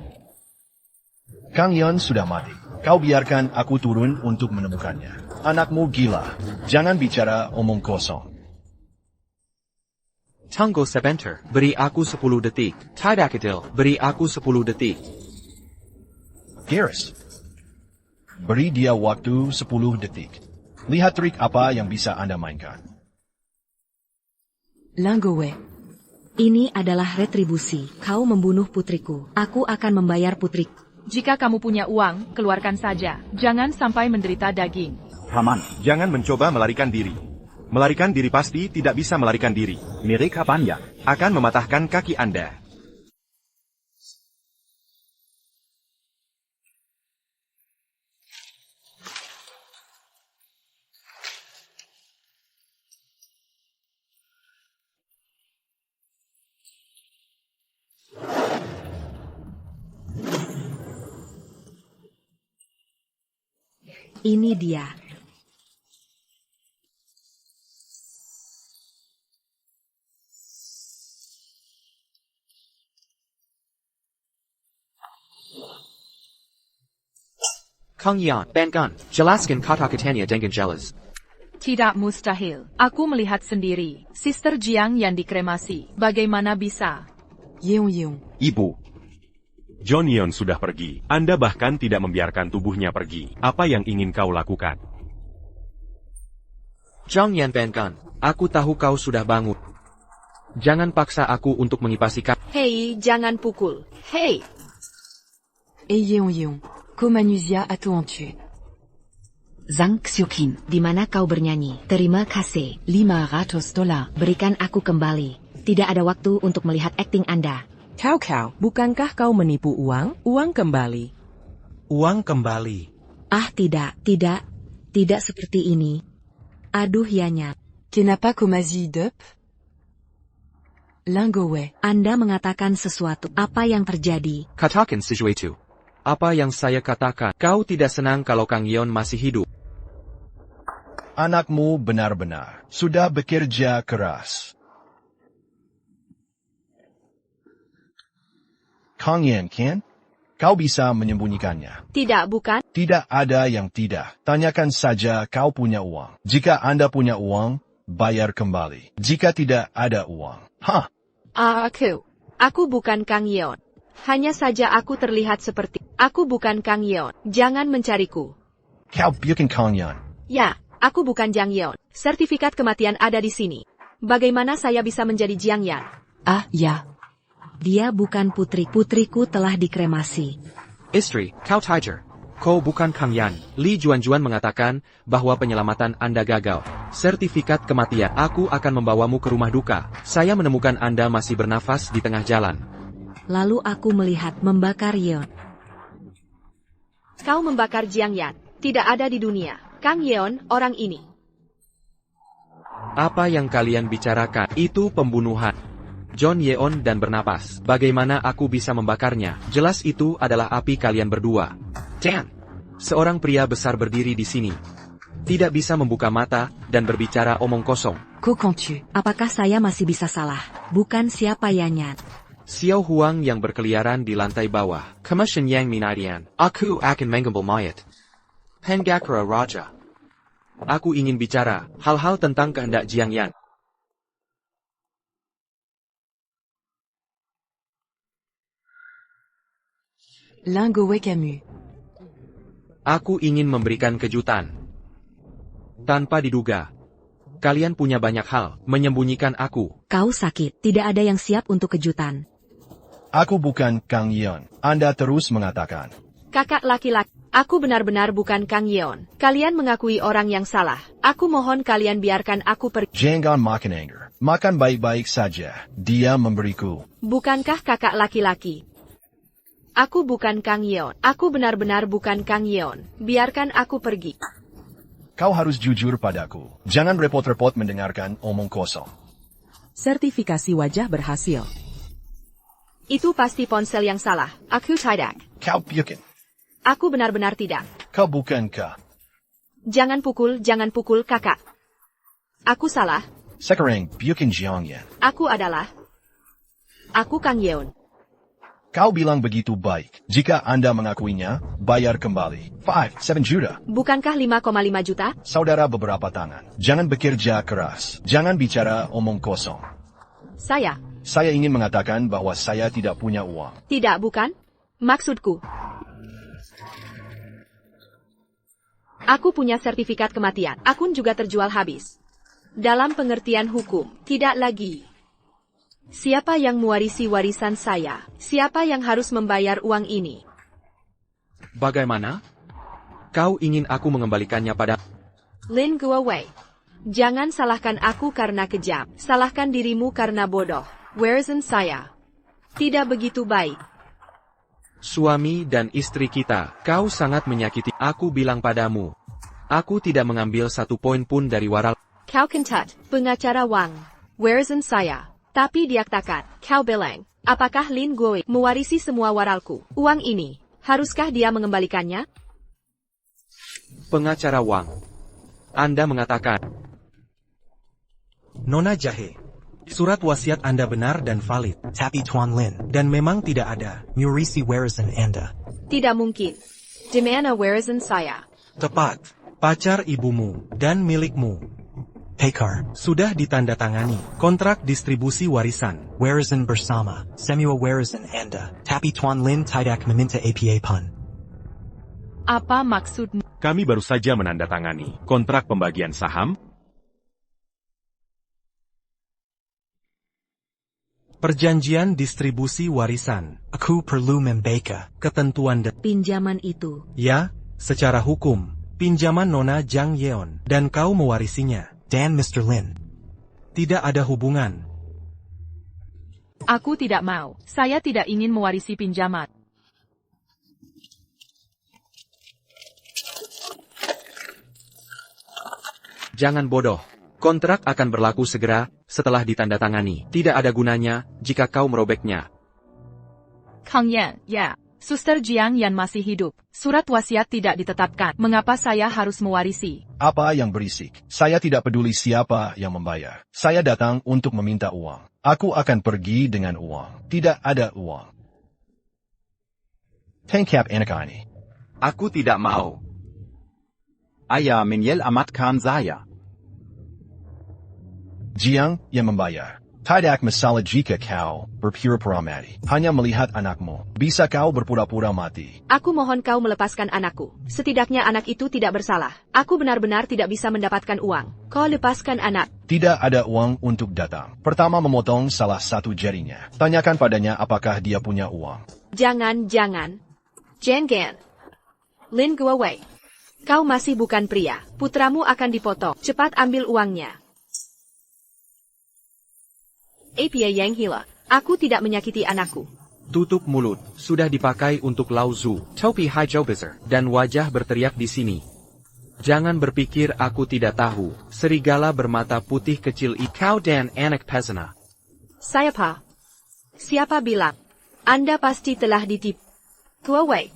Kang Yan sudah mati. Kau biarkan aku turun untuk menemukannya. Anakmu gila. Jangan bicara omong kosong. Tunggu sebentar, beri aku 10 detik. Tidakadil, beri aku 10 detik. Garrus. Beri dia waktu 10 detik. Lihat trik apa yang bisa Anda mainkan. Lin Gowei. Ini adalah retribusi. Kau membunuh putriku. Aku akan membayar putriku. Jika kamu punya uang, keluarkan saja. Jangan sampai menderita daging. Paman, jangan mencoba melarikan diri. Melarikan diri pasti tidak bisa melarikan diri. Mirik kapannya? Akan mematahkan kaki Anda. Ini dia. Kang Yan, Bankan, jelaskan kata-katanya dengan jelas. Tidak mustahil. Aku melihat sendiri. Sister Jiang yang dikremasi. Bagaimana bisa? Yeong Yeong. Ibu. John Yeon sudah pergi. Anda bahkan tidak membiarkan tubuhnya pergi. Apa yang ingin kau lakukan? Zhang Yan Bankan, aku tahu kau sudah bangun. Jangan paksa aku untuk mengipasi kau. Hei, jangan pukul. Hei. Et Yeong Yeong. Komanusia a tout tué. Zhang Xiuqin, di mana kau bernyanyi? Terima kasih. $500. Berikan aku kembali. Tidak ada waktu untuk melihat akting Anda. Kau, bukankah kau menipu uang? Uang kembali. Uang kembali. Ah tidak seperti ini. Aduh Yanya, Kenapa komasi hidup? Lingowe. Anda mengatakan sesuatu. Apa yang terjadi? Katakan sesuatu. Apa yang saya katakan? Kau tidak senang kalau Kang Yeon masih hidup. Anakmu benar-benar sudah bekerja keras. Kang Yen, kan? Kau bisa menyembunyikannya. Tidak, bukan? Tidak ada yang tidak. Tanyakan saja kau punya uang. Jika Anda punya uang, bayar kembali. Jika tidak ada uang. Hah? Aku bukan Kang Yeon. Hanya saja aku terlihat seperti. Aku bukan Kang Yeon. Jangan mencariku. Kau bukan Kang Yen. Ya, aku bukan Jang Yeon. Sertifikat kematian ada di sini. Bagaimana saya bisa menjadi Jiang Yan? Ah, ya. Dia bukan putri. Putriku telah dikremasi. Istri, kau Tiger. Kau bukan Kang Yan. Li Juan mengatakan bahwa penyelamatan Anda gagal. Sertifikat kematian. Aku akan membawamu ke rumah duka. Saya menemukan Anda masih bernafas di tengah jalan. Lalu aku melihat membakar Yeon. Kau membakar Jiang Yan. Tidak ada di dunia. Kang Yeon, orang ini. Apa yang kalian bicarakan? Itu pembunuhan. John Yeon dan bernapas. Bagaimana aku bisa membakarnya? Jelas itu adalah api kalian berdua. Dan seorang pria besar berdiri di sini. Tidak bisa membuka mata dan berbicara omong kosong. Kokontu. Apakah saya masih bisa salah? Bukan siapa Yanyan. Xiao Huang yang berkeliaran di lantai bawah. Kemasyan yang minadian. Aku akan mengambil mayat. Penggakra Raja. Aku ingin bicara hal-hal tentang kehendak Jiang Yan. Lingowe Camus. Aku ingin memberikan kejutan. Tanpa diduga. Kalian punya banyak hal menyembunyikan aku. Kau sakit. Tidak ada yang siap untuk kejutan. Aku bukan Kang Yeon. Anda terus mengatakan. Kakak laki-laki. Aku benar-benar bukan Kang Yeon. Kalian mengakui orang yang salah. Aku mohon kalian biarkan aku pergi. Jangan makan anger. Makan baik-baik saja. Dia memberiku. Bukankah kakak laki-laki? Aku bukan Kang Yeon. Aku benar-benar bukan Kang Yeon. Biarkan aku pergi. Kau harus jujur padaku. Jangan repot-repot mendengarkan omong kosong. Sertifikasi wajah berhasil. Itu pasti ponsel yang salah. Aku tidak. Kau bukan. Aku benar-benar tidak. Kau bukankah? Jangan pukul kakak. Aku salah. Sekarang bukan Jiang Yan. Aku adalah. Aku Kang Yeon. Kau bilang begitu baik. Jika Anda mengakuinya, bayar kembali. 7 juta. Bukankah 5,5 juta? Saudara beberapa tangan. Jangan bekerja keras. Jangan bicara omong kosong. Saya ingin mengatakan bahwa saya tidak punya uang. tidak, bukan? Maksudku. Aku punya sertifikat kematian. Akun juga terjual habis. Dalam pengertian hukum, tidak lagi. Siapa yang mewarisi warisan saya? Siapa yang harus membayar uang ini? Bagaimana? Kau ingin aku mengembalikannya pada... Lin Guowei. Jangan salahkan aku karena kejam. Salahkan dirimu karena bodoh. Warisan saya tidak begitu baik. Suami dan istri kita, kau sangat menyakiti. Aku bilang padamu. Aku tidak mengambil satu poin pun dari waral. Kau kentut, pengacara Wang. Warisan saya. Tapi dia katakan, kau bilang, apakah Lin Guowei mewarisi semua waralku? Uang ini, haruskah dia mengembalikannya? Pengacara Wang. Anda mengatakan. Nona Jahe. Surat wasiat Anda benar dan valid. Tapi Tuan Lin. Dan memang tidak ada mewarisi warisan Anda. Tidak mungkin. Di mana warisan saya? Tepat. Pacar ibumu dan milikmu. Pekar, sudah ditandatangani. Kontrak distribusi warisan. Warisan bersama. Semua warisan Anda. Tapi Tuan Lin tidak meminta APA pun. Apa maksudmu? Kami baru saja menandatangani kontrak pembagian saham. Perjanjian distribusi warisan. Aku perlu membaca ketentuan dan Pinjaman itu. ya, secara hukum, pinjaman Nona Jang Yeon dan kau mewarisinya. Dan Mr. Lin. Tidak ada hubungan. Aku tidak mau. Saya tidak ingin mewarisi pinjaman. Jangan bodoh. Kontrak akan berlaku segera setelah ditandatangani. Tidak ada gunanya jika kau merobeknya. Kang Yan, ya. Suster Jiang Yan masih hidup. Surat wasiat tidak ditetapkan. Mengapa saya harus mewarisi? Apa yang berisik? Saya tidak peduli siapa yang membayar. Saya datang untuk meminta uang. Aku akan pergi dengan uang. Tidak ada uang. Tangkap anak ini. Aku tidak mau. Ayah menyel amatkan saya. Jiang yang membayar. Tidak masalah jika kau berpura-pura mati. Hanya melihat anakmu. Bisa kau berpura-pura mati. Aku mohon kau melepaskan anakku. Setidaknya anak itu tidak bersalah. Aku benar-benar tidak bisa mendapatkan uang. Kau lepaskan anak. Tidak ada uang untuk datang. Pertama memotong salah satu jarinya. Tanyakan padanya apakah dia punya uang. Jangan. Jangan. Lin, go away. Kau masih bukan pria. Putramu akan dipotong. Cepat ambil uangnya. Apa yang gila? Aku tidak menyakiti anakku. Tutup mulut. Sudah dipakai untuk Lao Zu, topi hijau besar, dan wajah berteriak di sini. Jangan berpikir aku tidak tahu. Serigala bermata putih kecil kau dan anak pezana. Saya pa. Siapa bilang? Anda pasti telah ditipu. Go away.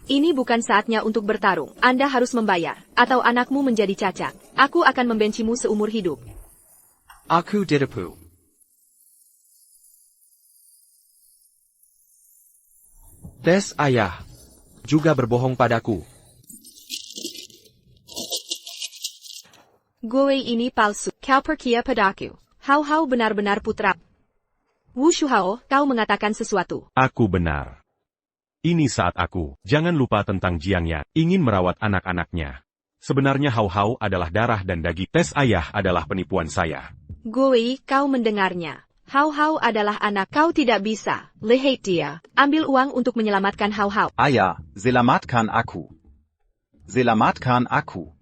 Ini bukan saatnya untuk bertarung. Anda harus membayar, atau anakmu menjadi cacat. Aku akan membencimu seumur hidup. Aku ditipu. Tes ayah juga berbohong padaku. Gue ini palsu. Kau percaya padaku. Hau benar-benar putra. Wu Shuhao, kau mengatakan sesuatu. Aku benar. Ini saat aku, jangan lupa tentang Jiang Yan, ingin merawat anak-anaknya. Sebenarnya Hau adalah darah dan daging. Tes ayah adalah penipuan saya. Gue, kau mendengarnya. Hau adalah anak. Kau tidak bisa. Lihat dia. Ambil uang untuk menyelamatkan Hau. Ayah, selamatkan aku. Selamatkan aku.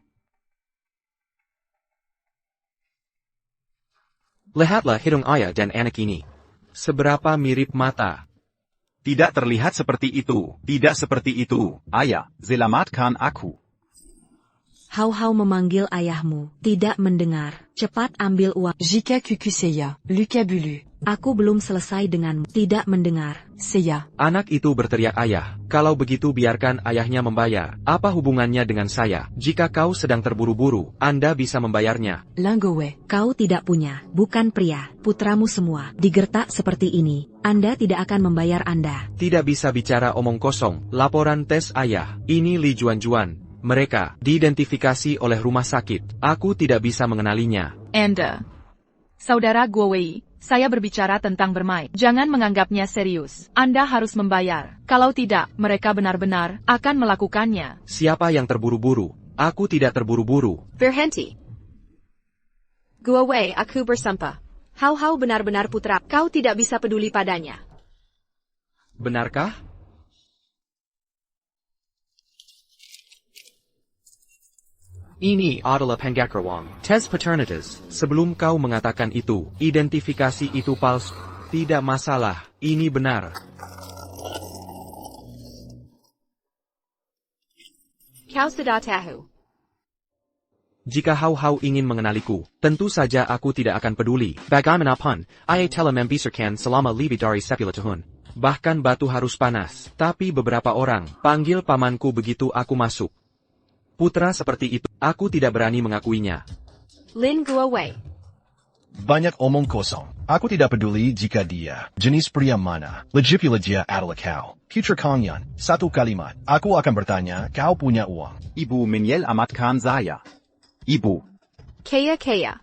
Lihatlah hidung ayah dan anak ini. Seberapa mirip mata. Tidak terlihat seperti itu. Tidak seperti itu. Ayah, selamatkan aku. Hau memanggil ayahmu. Tidak mendengar. Cepat ambil uang. Jika kuku saya, Luka Bulu. Aku belum selesai denganmu. Tidak mendengar. Saya. Anak itu berteriak ayah. Kalau begitu biarkan ayahnya membayar. Apa hubungannya dengan saya? Jika kau sedang terburu-buru, Anda bisa membayarnya. Langgowe. Kau tidak punya, bukan pria. Putramu semua digertak seperti ini. Anda tidak akan membayar Anda. Tidak bisa bicara omong kosong. Laporan tes ayah. Ini Li Juan. Mereka diidentifikasi oleh rumah sakit. Aku tidak bisa mengenalinya. Anda. Saudara Guowei, saya berbicara tentang bermain. Jangan menganggapnya serius. Anda harus membayar. Kalau tidak, mereka benar-benar akan melakukannya. Siapa yang terburu-buru? Aku tidak terburu-buru. Berhenti. Go away, aku bersumpah. Hau benar-benar putra. Kau tidak bisa peduli padanya. Benarkah? Ini adalah pengakuan tes paternitas. Sebelum kau mengatakan itu, identifikasi itu palsu. Tidak masalah, ini benar. Kau sudah tahu. Jika Hau ingin mengenaliku, tentu saja aku tidak akan peduli. Bagaimanapun, ia telah membesarkan selama lebih dari 10 tahun. Bahkan batu harus panas. Tapi beberapa orang panggil pamanku begitu aku masuk. Putra seperti itu, aku tidak berani mengakuinya. Lin, go away. Banyak omong kosong. Aku tidak peduli jika dia jenis pria mana. Lagipula dia adalah kau. Putra Kang Yan. Satu kalimat. Aku akan bertanya, kau punya uang. Ibu menyel amatkan saya. Ibu. Kaya.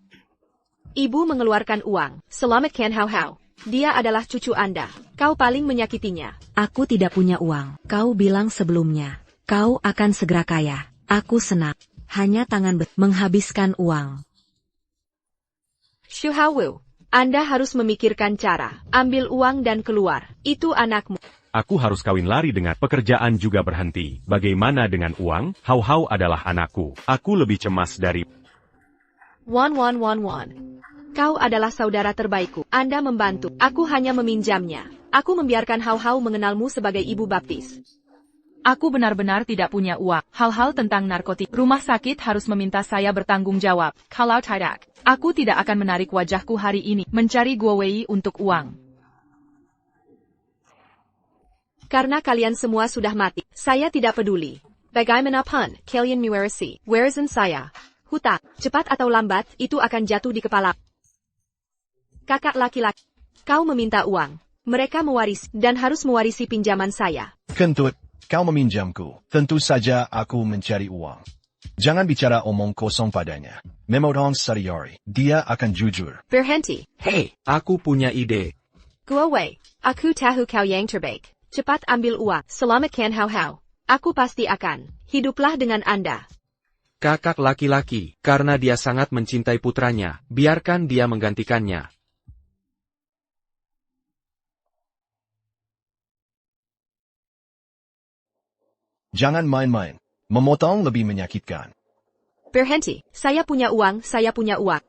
Ibu mengeluarkan uang. Selamatkan Hau. Dia adalah cucu Anda. Kau paling menyakitinya. Aku tidak punya uang. Kau bilang sebelumnya. Kau akan segera kaya. Aku senang. Hanya tangan menghabiskan uang. Shuhao, Anda harus memikirkan cara. Ambil uang dan keluar. Itu anakmu. Aku harus kawin lari dengan pekerjaan juga berhenti. Bagaimana dengan uang? Hau adalah anakku. Aku lebih cemas dari... Wan. Kau adalah saudara terbaikku. Anda membantu. Aku hanya meminjamnya. Aku membiarkan Hau mengenalmu sebagai ibu baptis. Aku benar-benar tidak punya uang. Hal-hal tentang narkotik. Rumah sakit harus meminta saya bertanggung jawab. Kalau tidak, aku tidak akan menarik wajahku hari ini mencari Guowei untuk uang. Karena kalian semua sudah mati, saya tidak peduli. Bagaimanapun, kalian mewarisi warisan saya. Hutang, cepat atau lambat, itu akan jatuh di kepala. Kakak laki-laki, kau meminta uang. Mereka mewaris, dan harus mewarisi pinjaman saya. Kentut, kau meminjamku. Tentu saja aku mencari uang. Jangan bicara omong kosong padanya. Memotong sehari-hari. Dia akan jujur. Berhenti. Hei, aku punya ide. Guowei, aku tahu kau yang terbaik. Cepat ambil uang, selamatkan Hao-Hao. Aku pasti akan. Hiduplah dengan Anda. Kakak laki-laki, karena dia sangat mencintai putranya, biarkan dia menggantikannya. Jangan main-main. Memotong lebih menyakitkan. Berhenti, saya punya uang, saya punya uang.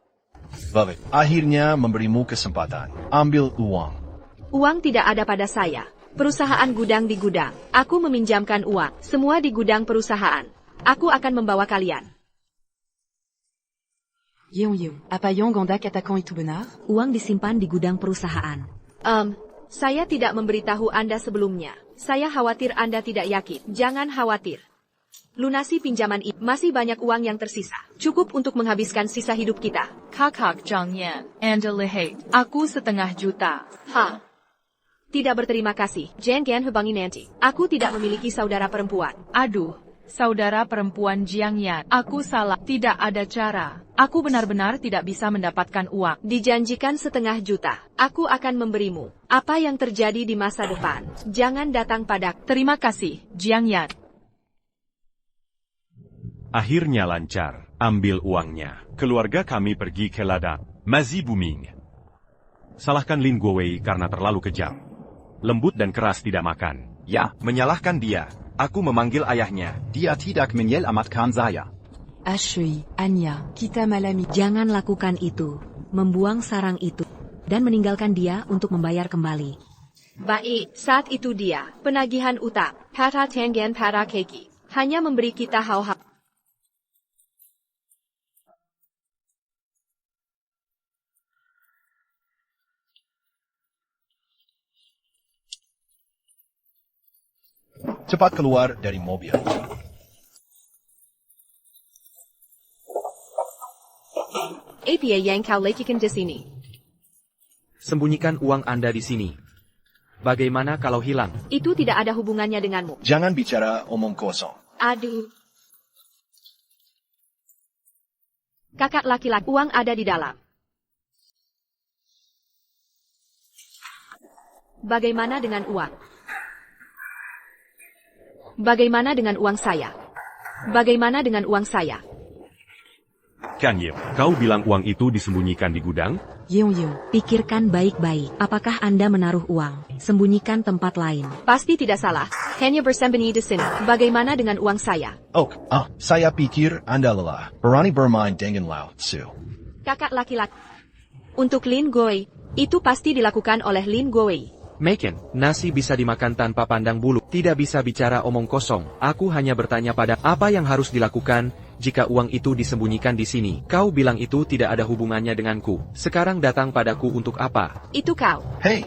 Baik, akhirnya memberimu kesempatan. Ambil uang. Uang tidak ada pada saya. Perusahaan gudang di gudang. Aku meminjamkan uang, semua di gudang perusahaan. Aku akan membawa kalian. Yeong, apa Yong Gondak attaquant itu benar? Uang disimpan di gudang perusahaan. Saya tidak memberitahu Anda sebelumnya. Saya khawatir Anda tidak yakin. Jangan khawatir. Lunasi pinjaman ini. Masih banyak uang yang tersisa. Cukup untuk menghabiskan sisa hidup kita. Kakak Zhang Yan, Anda lihat, aku 1,5 juta. Tidak berterima kasih. Jangan hubungi nanti. Aku tidak memiliki saudara perempuan. Aduh, saudara perempuan Jiang Yan, aku salah. Tidak ada cara. Aku benar-benar tidak bisa mendapatkan uang. Dijanjikan 1,5 juta. Aku akan memberimu. Apa yang terjadi di masa depan. Jangan datang padaku. Terima kasih, Jiang Yan. Akhirnya lancar. Ambil uangnya. Keluarga kami pergi ke ladang. Masih booming. Salahkan Lin Guowei karena terlalu kejam. Lembut dan keras tidak makan. Ya, menyalahkan dia. Aku memanggil ayahnya. Dia tidak menyelamatkan saya. Ashui, Anya, kita malami. Jangan lakukan itu. Membuang sarang itu. Dan meninggalkan dia untuk membayar kembali. Baik, saat itu dia, penagihan utang, para tenggen para keki, hanya memberi kita hal-hal. Cepat keluar dari mobil. Apa yang kau lakukan di sini? Sembunyikan uang Anda di sini. Bagaimana kalau hilang? Itu tidak ada hubungannya denganmu. Jangan bicara omong kosong. Aduh. Kakak laki-laki, uang ada di dalam. Bagaimana dengan uang? Bagaimana dengan uang saya? Bagaimana dengan uang saya? Kang Yip, kau bilang uang itu disembunyikan di gudang? Yeong, Pikirkan baik-baik. Apakah Anda menaruh uang? Sembunyikan tempat lain. Pasti tidak salah. Hanya bersembunyi di sini. Bagaimana dengan uang saya? Saya pikir Anda lelah. Berani bermain dengan Lao Tzu. Kakak laki-laki. Untuk Lin Guowei, itu pasti dilakukan oleh Lin Guowei. Maken, nasi bisa dimakan tanpa pandang bulu. Tidak bisa bicara omong kosong. Aku hanya bertanya pada apa yang harus dilakukan jika uang itu disembunyikan di sini. Kau bilang itu tidak ada hubungannya denganku. Sekarang datang padaku untuk apa? Itu kau. Hei,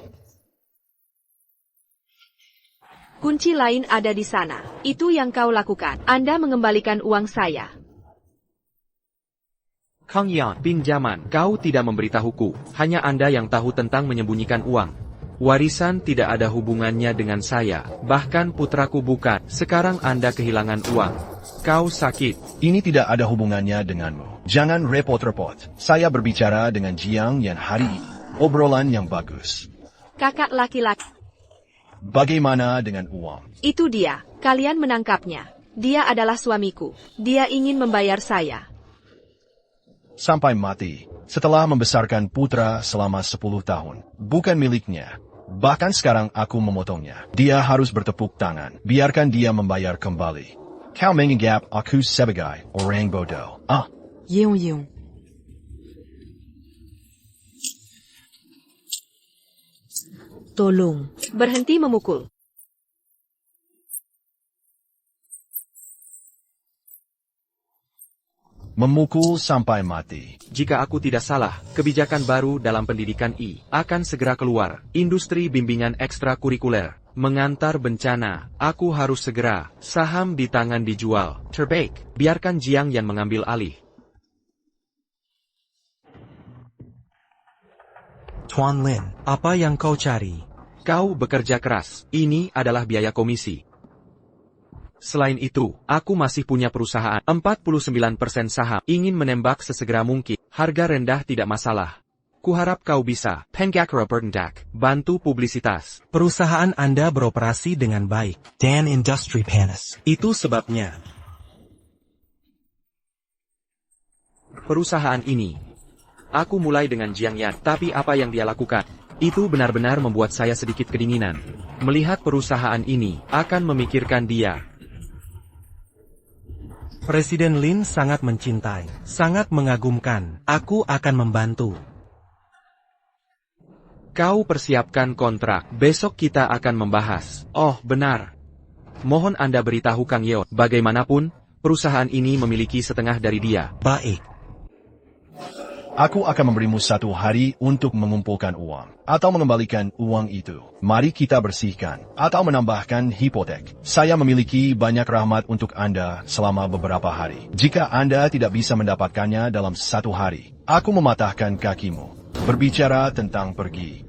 Kunci lain ada di sana. Itu yang kau lakukan. Anda mengembalikan uang saya. Kang Yan, pinjaman. Kau tidak memberitahuku. Hanya Anda yang tahu tentang menyembunyikan uang. Warisan tidak ada hubungannya dengan saya. Bahkan putraku bukan. Sekarang Anda kehilangan uang. Kau sakit. ini tidak ada hubungannya denganmu. Jangan repot-repot. Saya berbicara dengan Jiang Yan hari ini. Obrolan yang bagus. Kakak laki-laki. Bagaimana dengan uang? Itu dia. Kalian menangkapnya. Dia adalah suamiku. Dia ingin membayar saya. Sampai mati. Setelah membesarkan putra selama 10 tahun. Bukan miliknya. Bahkan sekarang aku memotongnya. Dia harus bertepuk tangan. Biarkan dia membayar kembali. Kau menganggap aku sebagai orang bodoh. Yeong. Tolong. Berhenti memukul. memukul sampai mati. Jika aku tidak salah, kebijakan baru dalam pendidikan akan segera keluar. Industri bimbingan ekstrakurikuler. Mengantar bencana, aku harus segera. Saham di tangan dijual. Terbaik, biarkan Jiang Yan mengambil alih. Tuan Lin, apa yang kau cari? Kau bekerja keras. Ini adalah biaya komisi. Selain itu, aku masih punya perusahaan. 49% saham. Ingin menembak sesegera mungkin. Harga rendah tidak masalah. Kuharap kau bisa. Pengakra Bertendak. Bantu publisitas. Perusahaan Anda beroperasi dengan baik. Dan Industry Panas. Itu sebabnya. Perusahaan ini. Aku mulai dengan Jiang Yan. Tapi apa yang dia lakukan? Itu benar-benar membuat saya sedikit kedinginan. Melihat perusahaan ini, akan memikirkan dia. Presiden Lin sangat mencintai, sangat mengagumkan. Aku akan membantu. Kau persiapkan kontrak. Besok kita akan membahas. Oh, benar. Mohon Anda beritahu Kang Yeon. Bagaimanapun, perusahaan ini memiliki setengah dari dia. Baik. Aku akan memberimu 1 hari untuk mengumpulkan uang, atau mengembalikan uang itu. Mari kita bersihkan, atau menambahkan hipotek. Saya memiliki banyak rahmat untuk Anda selama beberapa hari. Jika Anda tidak bisa mendapatkannya dalam 1 hari, aku mematahkan kakimu. Berbicara tentang pergi.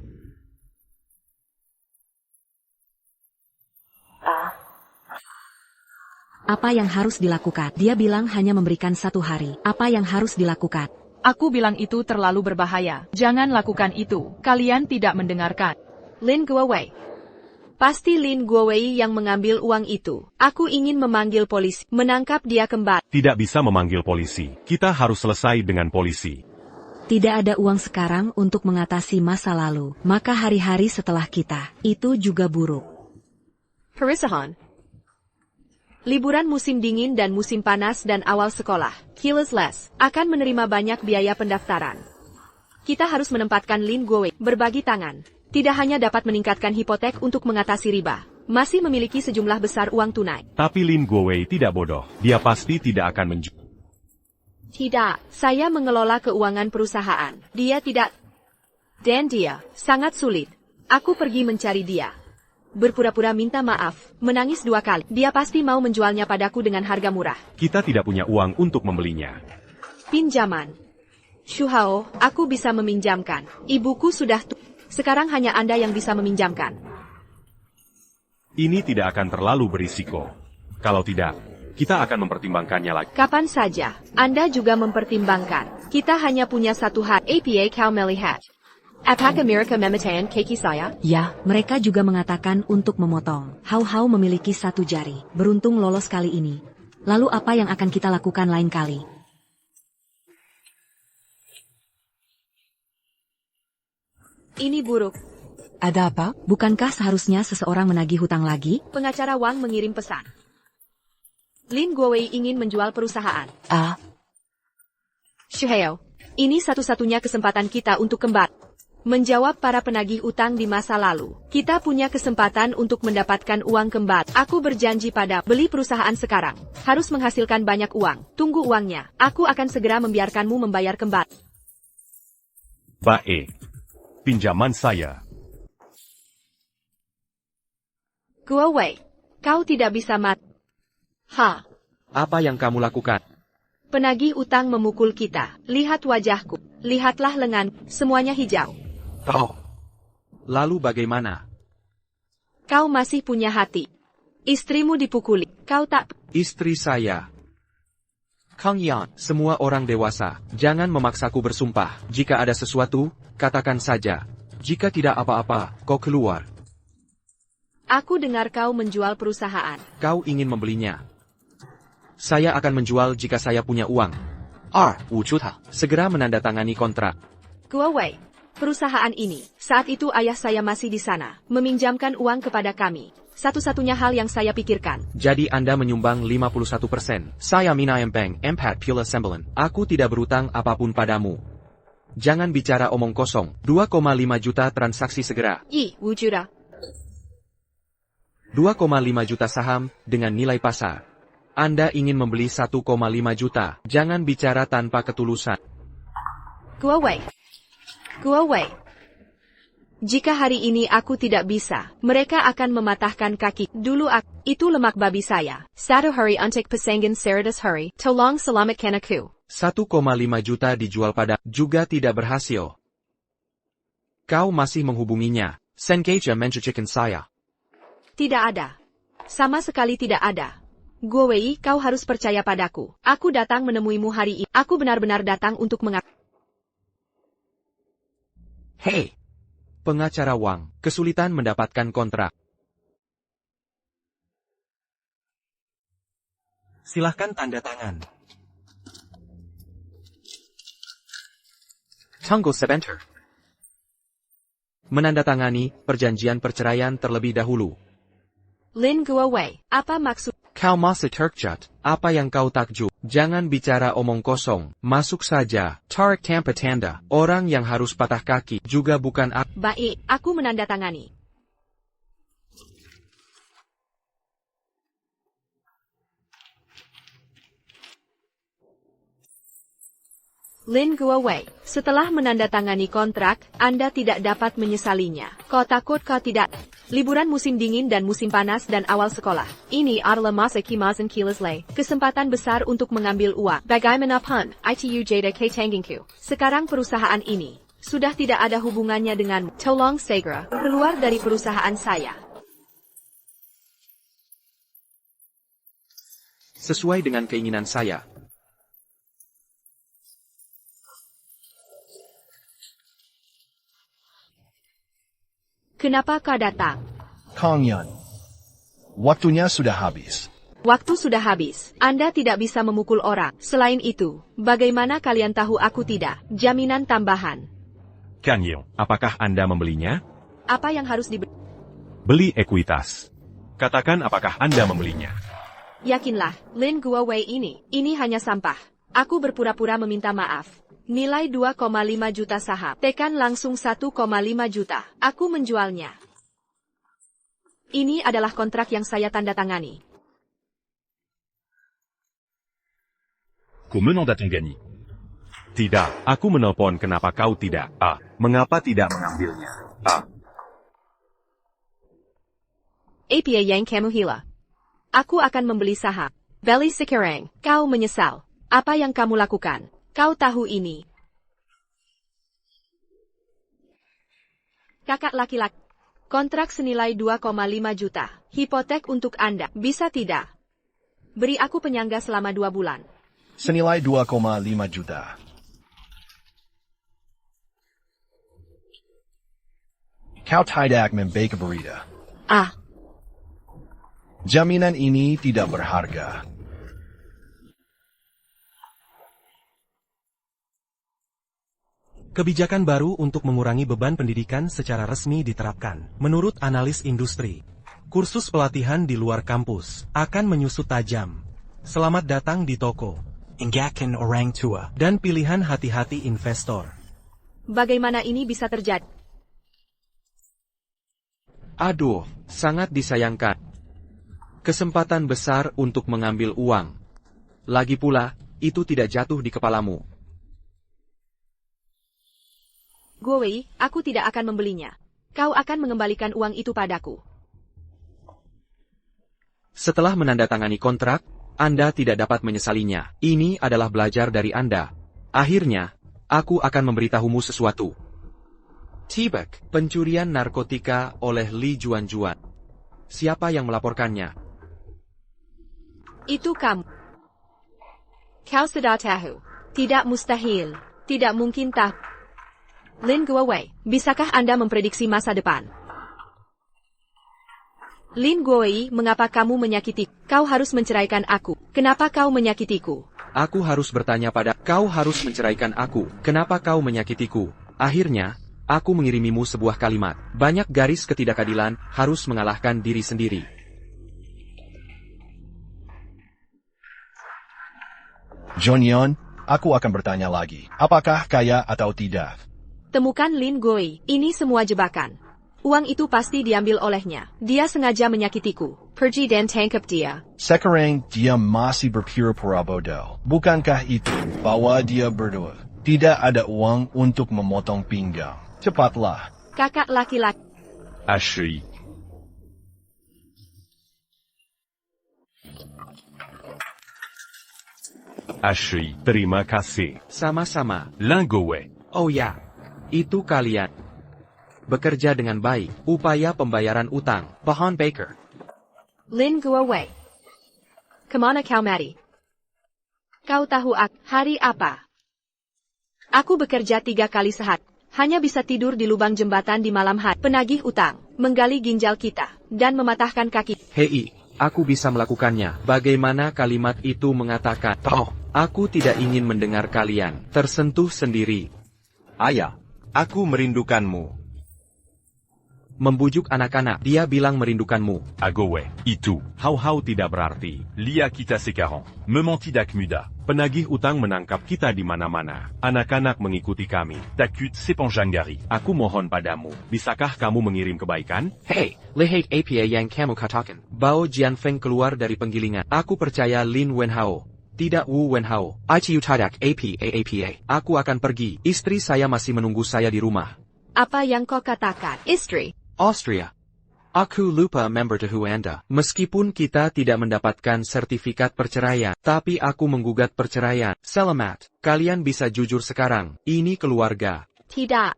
Apa yang harus dilakukan? Dia bilang hanya memberikan 1 hari. Apa yang harus dilakukan? Aku bilang itu terlalu berbahaya. Jangan lakukan itu. Kalian tidak mendengarkan. Lin Guowei. Pasti Lin Guowei yang mengambil uang itu. Aku ingin memanggil polisi. Menangkap dia kembali. Tidak bisa memanggil polisi. Kita harus selesai dengan polisi. Tidak ada uang sekarang untuk mengatasi masa lalu. Maka hari-hari setelah kita, itu juga buruk. Perusahaan. Liburan musim dingin dan musim panas dan awal sekolah, Killes akan menerima banyak biaya pendaftaran. Kita harus menempatkan Lin Guowei berbagi tangan. Tidak hanya dapat meningkatkan hipotek untuk mengatasi riba, masih memiliki sejumlah besar uang tunai. Tapi Lin Guowei tidak bodoh. Dia pasti tidak akan menjual. Tidak, saya mengelola keuangan perusahaan. Dia tidak. Dan dia sangat sulit. Aku pergi mencari dia. Berpura-pura minta maaf, menangis 2 kali. Dia pasti mau menjualnya padaku dengan harga murah. Kita tidak punya uang untuk membelinya. Pinjaman. Xu Hao, aku bisa meminjamkan. Ibuku sudah sekarang hanya Anda yang bisa meminjamkan. Ini tidak akan terlalu berisiko. Kalau tidak, kita akan mempertimbangkannya lagi. Kapan saja, Anda juga mempertimbangkan. Kita hanya punya 1 hari. APA kau melihat. Apakah mereka mematakan kaki saya? Ya, mereka juga mengatakan untuk memotong. Hau-hau memiliki 1 jari. Beruntung lolos kali ini. Lalu apa yang akan kita lakukan lain kali? Ini buruk. Ada apa? Bukankah seharusnya seseorang menagih hutang lagi? Pengacara Wang mengirim pesan. Lin Guowei ingin menjual perusahaan. Xu Hao, ini satu-satunya kesempatan kita untuk kembali. Menjawab para penagih utang di masa lalu. Kita punya kesempatan untuk mendapatkan uang kembali. Aku berjanji pada beli perusahaan sekarang. Harus menghasilkan banyak uang. Tunggu uangnya. Aku akan segera membiarkanmu membayar kembali. Baik. Pinjaman saya. Guowei, kau tidak bisa mati. Apa yang kamu lakukan? Penagih utang memukul kita. Lihat wajahku. Lihatlah lengan. Semuanya hijau. Lalu bagaimana? Kau masih punya hati. Istrimu dipukuli. Kau tak... Istri saya. Kang Yan, semua orang dewasa. Jangan memaksaku bersumpah. Jika ada sesuatu, katakan saja. Jika tidak apa-apa, kau keluar. Aku dengar kau menjual perusahaan. Kau ingin membelinya. Saya akan menjual jika saya punya uang. 5 juta. Segera menandatangani kontrak. Guowei, perusahaan ini, saat itu ayah saya masih di sana, meminjamkan uang kepada kami. Satu-satunya hal yang saya pikirkan. Jadi Anda menyumbang 51%. Saya minayam bank, 4,9. Aku tidak berutang apapun padamu. Jangan bicara omong kosong. 2,5 juta transaksi segera. 5 juta. 2,5 juta saham dengan nilai pasar. Anda ingin membeli 1,5 juta. Jangan bicara tanpa ketulusan. Go away. Go away. Jika hari ini aku tidak bisa, mereka akan mematahkan kaki. Dulu itu lemak babi saya. Satu hari untuk pasangan 100 hari, tolong selamatkan aku. 1,5 juta dijual pada, juga tidak berhasil. Kau masih menghubunginya. Sengaja mencucikan saya. Tidak ada. Sama sekali tidak ada. Guowei, kau harus percaya padaku. Aku datang menemuimu hari ini. Aku benar-benar datang untuk Hei! Pengacara Wang, kesulitan mendapatkan kontrak. Silahkan tanda tangan. Tunggu sebentar. Menandatangani perjanjian perceraian terlebih dahulu. Lin Guowei, apa maksud? Kau masih terkejut. Apa yang kau takjub? Jangan bicara omong kosong. Masuk saja. Tarik tanpa tanda. Orang yang harus patah kaki juga bukan aku. Baik, aku menandatangani. Lin Guowei, setelah menandatangani kontrak, Anda tidak dapat menyesalinya. Kau takut kau tidak? Liburan musim dingin dan musim panas dan awal sekolah. Ini adalah masa kimasan kilesley. Kesempatan besar untuk mengambil uang. Bagaimanapun, itu jeda ketanggingku. Sekarang perusahaan ini sudah tidak ada hubungannya denganmu. Tolong segera keluar dari perusahaan saya. Sesuai dengan keinginan saya. Kenapa kau datang? Kang Yan. Waktunya sudah habis. Waktu sudah habis. Anda tidak bisa memukul orang. Selain itu, bagaimana kalian tahu aku tidak? Jaminan tambahan. Kang Yong, apakah Anda membelinya? Apa yang harus dibeli? Beli ekuitas. Katakan apakah Anda membelinya. Yakinlah, Lin Guowei ini hanya sampah. Aku berpura-pura meminta maaf. Nilai 2,5 juta saham. Tekan langsung 1,5 juta. Aku menjualnya. Ini adalah kontrak yang saya tanda tangani. Ku menandatangani. Tidak, aku menelpon kenapa kau tidak. Mengapa tidak mengambilnya? Apa yang kamu hila? Aku akan membeli saham. Beli sekarang. Kau menyesal. Apa yang kamu lakukan? Kau tahu ini. Kakak laki-laki. Kontrak senilai 2,5 juta. Hipotek untuk Anda. Bisa tidak? Beri aku penyangga selama 2 bulan. Senilai 2,5 juta. Kau tidak membeli berita. Jaminan ini tidak berharga. Kebijakan baru untuk mengurangi beban pendidikan secara resmi diterapkan. Menurut analis industri, kursus pelatihan di luar kampus akan menyusut tajam. Selamat datang di toko. Inggakan orang tua. Dan pilihan hati-hati investor. Bagaimana ini bisa terjadi? Aduh, sangat disayangkan. Kesempatan besar untuk mengambil uang. Lagi pula, itu tidak jatuh di kepalamu. Guowei, aku tidak akan membelinya. Kau akan mengembalikan uang itu padaku. Setelah menandatangani kontrak, Anda tidak dapat menyesalinya. Ini adalah belajar dari Anda. Akhirnya, aku akan memberitahumu sesuatu. Tibak, pencurian narkotika oleh Li Juan-Juan. Siapa yang melaporkannya? Itu kamu. Kau sudah tahu. Tidak mustahil. Tidak mungkin tak. Lin Guowei, bisakah Anda memprediksi masa depan? Lin Guowei, mengapa kamu menyakiti? Kau harus menceraikan aku. Kenapa kau menyakitiku? Aku harus bertanya pada kau harus menceraikan aku. Kenapa kau menyakitiku? Akhirnya, aku mengirimimu sebuah kalimat. Banyak garis ketidakadilan harus mengalahkan diri sendiri. John Yon, aku akan bertanya lagi. Apakah kaya atau tidak? Temukan Lin Guowei. Ini semua jebakan. Uang itu pasti diambil olehnya. Dia sengaja menyakitiku. Pergi dan tangkap dia. Sekarang dia masih berpura-pura bodoh. Bukankah itu bahwa dia berdua tidak ada uang untuk memotong pinggang? Cepatlah. Kakak laki-laki. Ashley. Ashley, terima kasih. Sama-sama. Langgowe. Oh ya, itu kalian. Bekerja dengan baik. Upaya pembayaran utang. Pohon Baker. Lin go away. Kemana kau mari? Kau tahu hari apa? Aku bekerja 3 kali sehari. Hanya bisa tidur di lubang jembatan di malam hari. Penagih utang, menggali ginjal kita, dan mematahkan kaki. Hei, aku bisa melakukannya. Bagaimana kalimat itu mengatakan? Oh, aku tidak ingin mendengar kalian tersentuh sendiri. Ayah, aku merindukanmu. Membujuk anak-anak, dia bilang merindukanmu. Agowe, itu. Hau-hau tidak berarti. Lia kita sekarang. Mementi dak muda. Penagih utang menangkap kita di mana-mana. Anak-anak mengikuti kami. Takut sepanjanggari. Aku mohon padamu, bisakah kamu mengirim kebaikan? Hei, lihat apa yang kamu katakan. Bao Jianfeng keluar dari penggilingan. Aku percaya Lin Wenhao. Tidak Wu Wenhao. Aichi Utadak apa. Aku akan pergi. Istri saya masih menunggu saya di rumah. Apa yang kau katakan? Istri. Austria. Aku lupa member tahu Anda. Meskipun kita tidak mendapatkan sertifikat perceraian, tapi aku menggugat perceraian. Selamat, kalian bisa jujur sekarang. Ini keluarga. Tidak.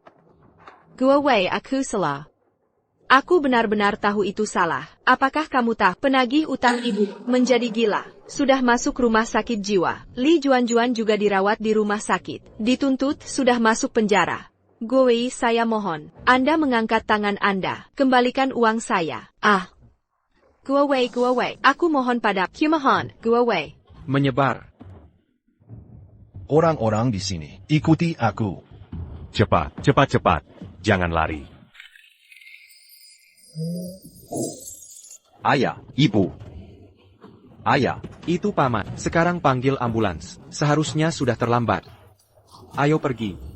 Go away, aku salah. Aku benar-benar tahu itu salah. Apakah kamu tahu penagih utang ibu menjadi gila? Sudah masuk rumah sakit jiwa. Li Juan-Juan juga dirawat di rumah sakit. Dituntut, sudah masuk penjara. Goei, saya mohon. Anda mengangkat tangan Anda. Kembalikan uang saya. Go away, go away. Aku mohon pada Kumohon, go away. Menyebar. Orang-orang di sini, ikuti aku. Cepat, cepat, cepat. Jangan lari. Ayah, ibu. Ayah, Itu paman. Sekarang panggil ambulans. Seharusnya sudah terlambat. Ayo pergi.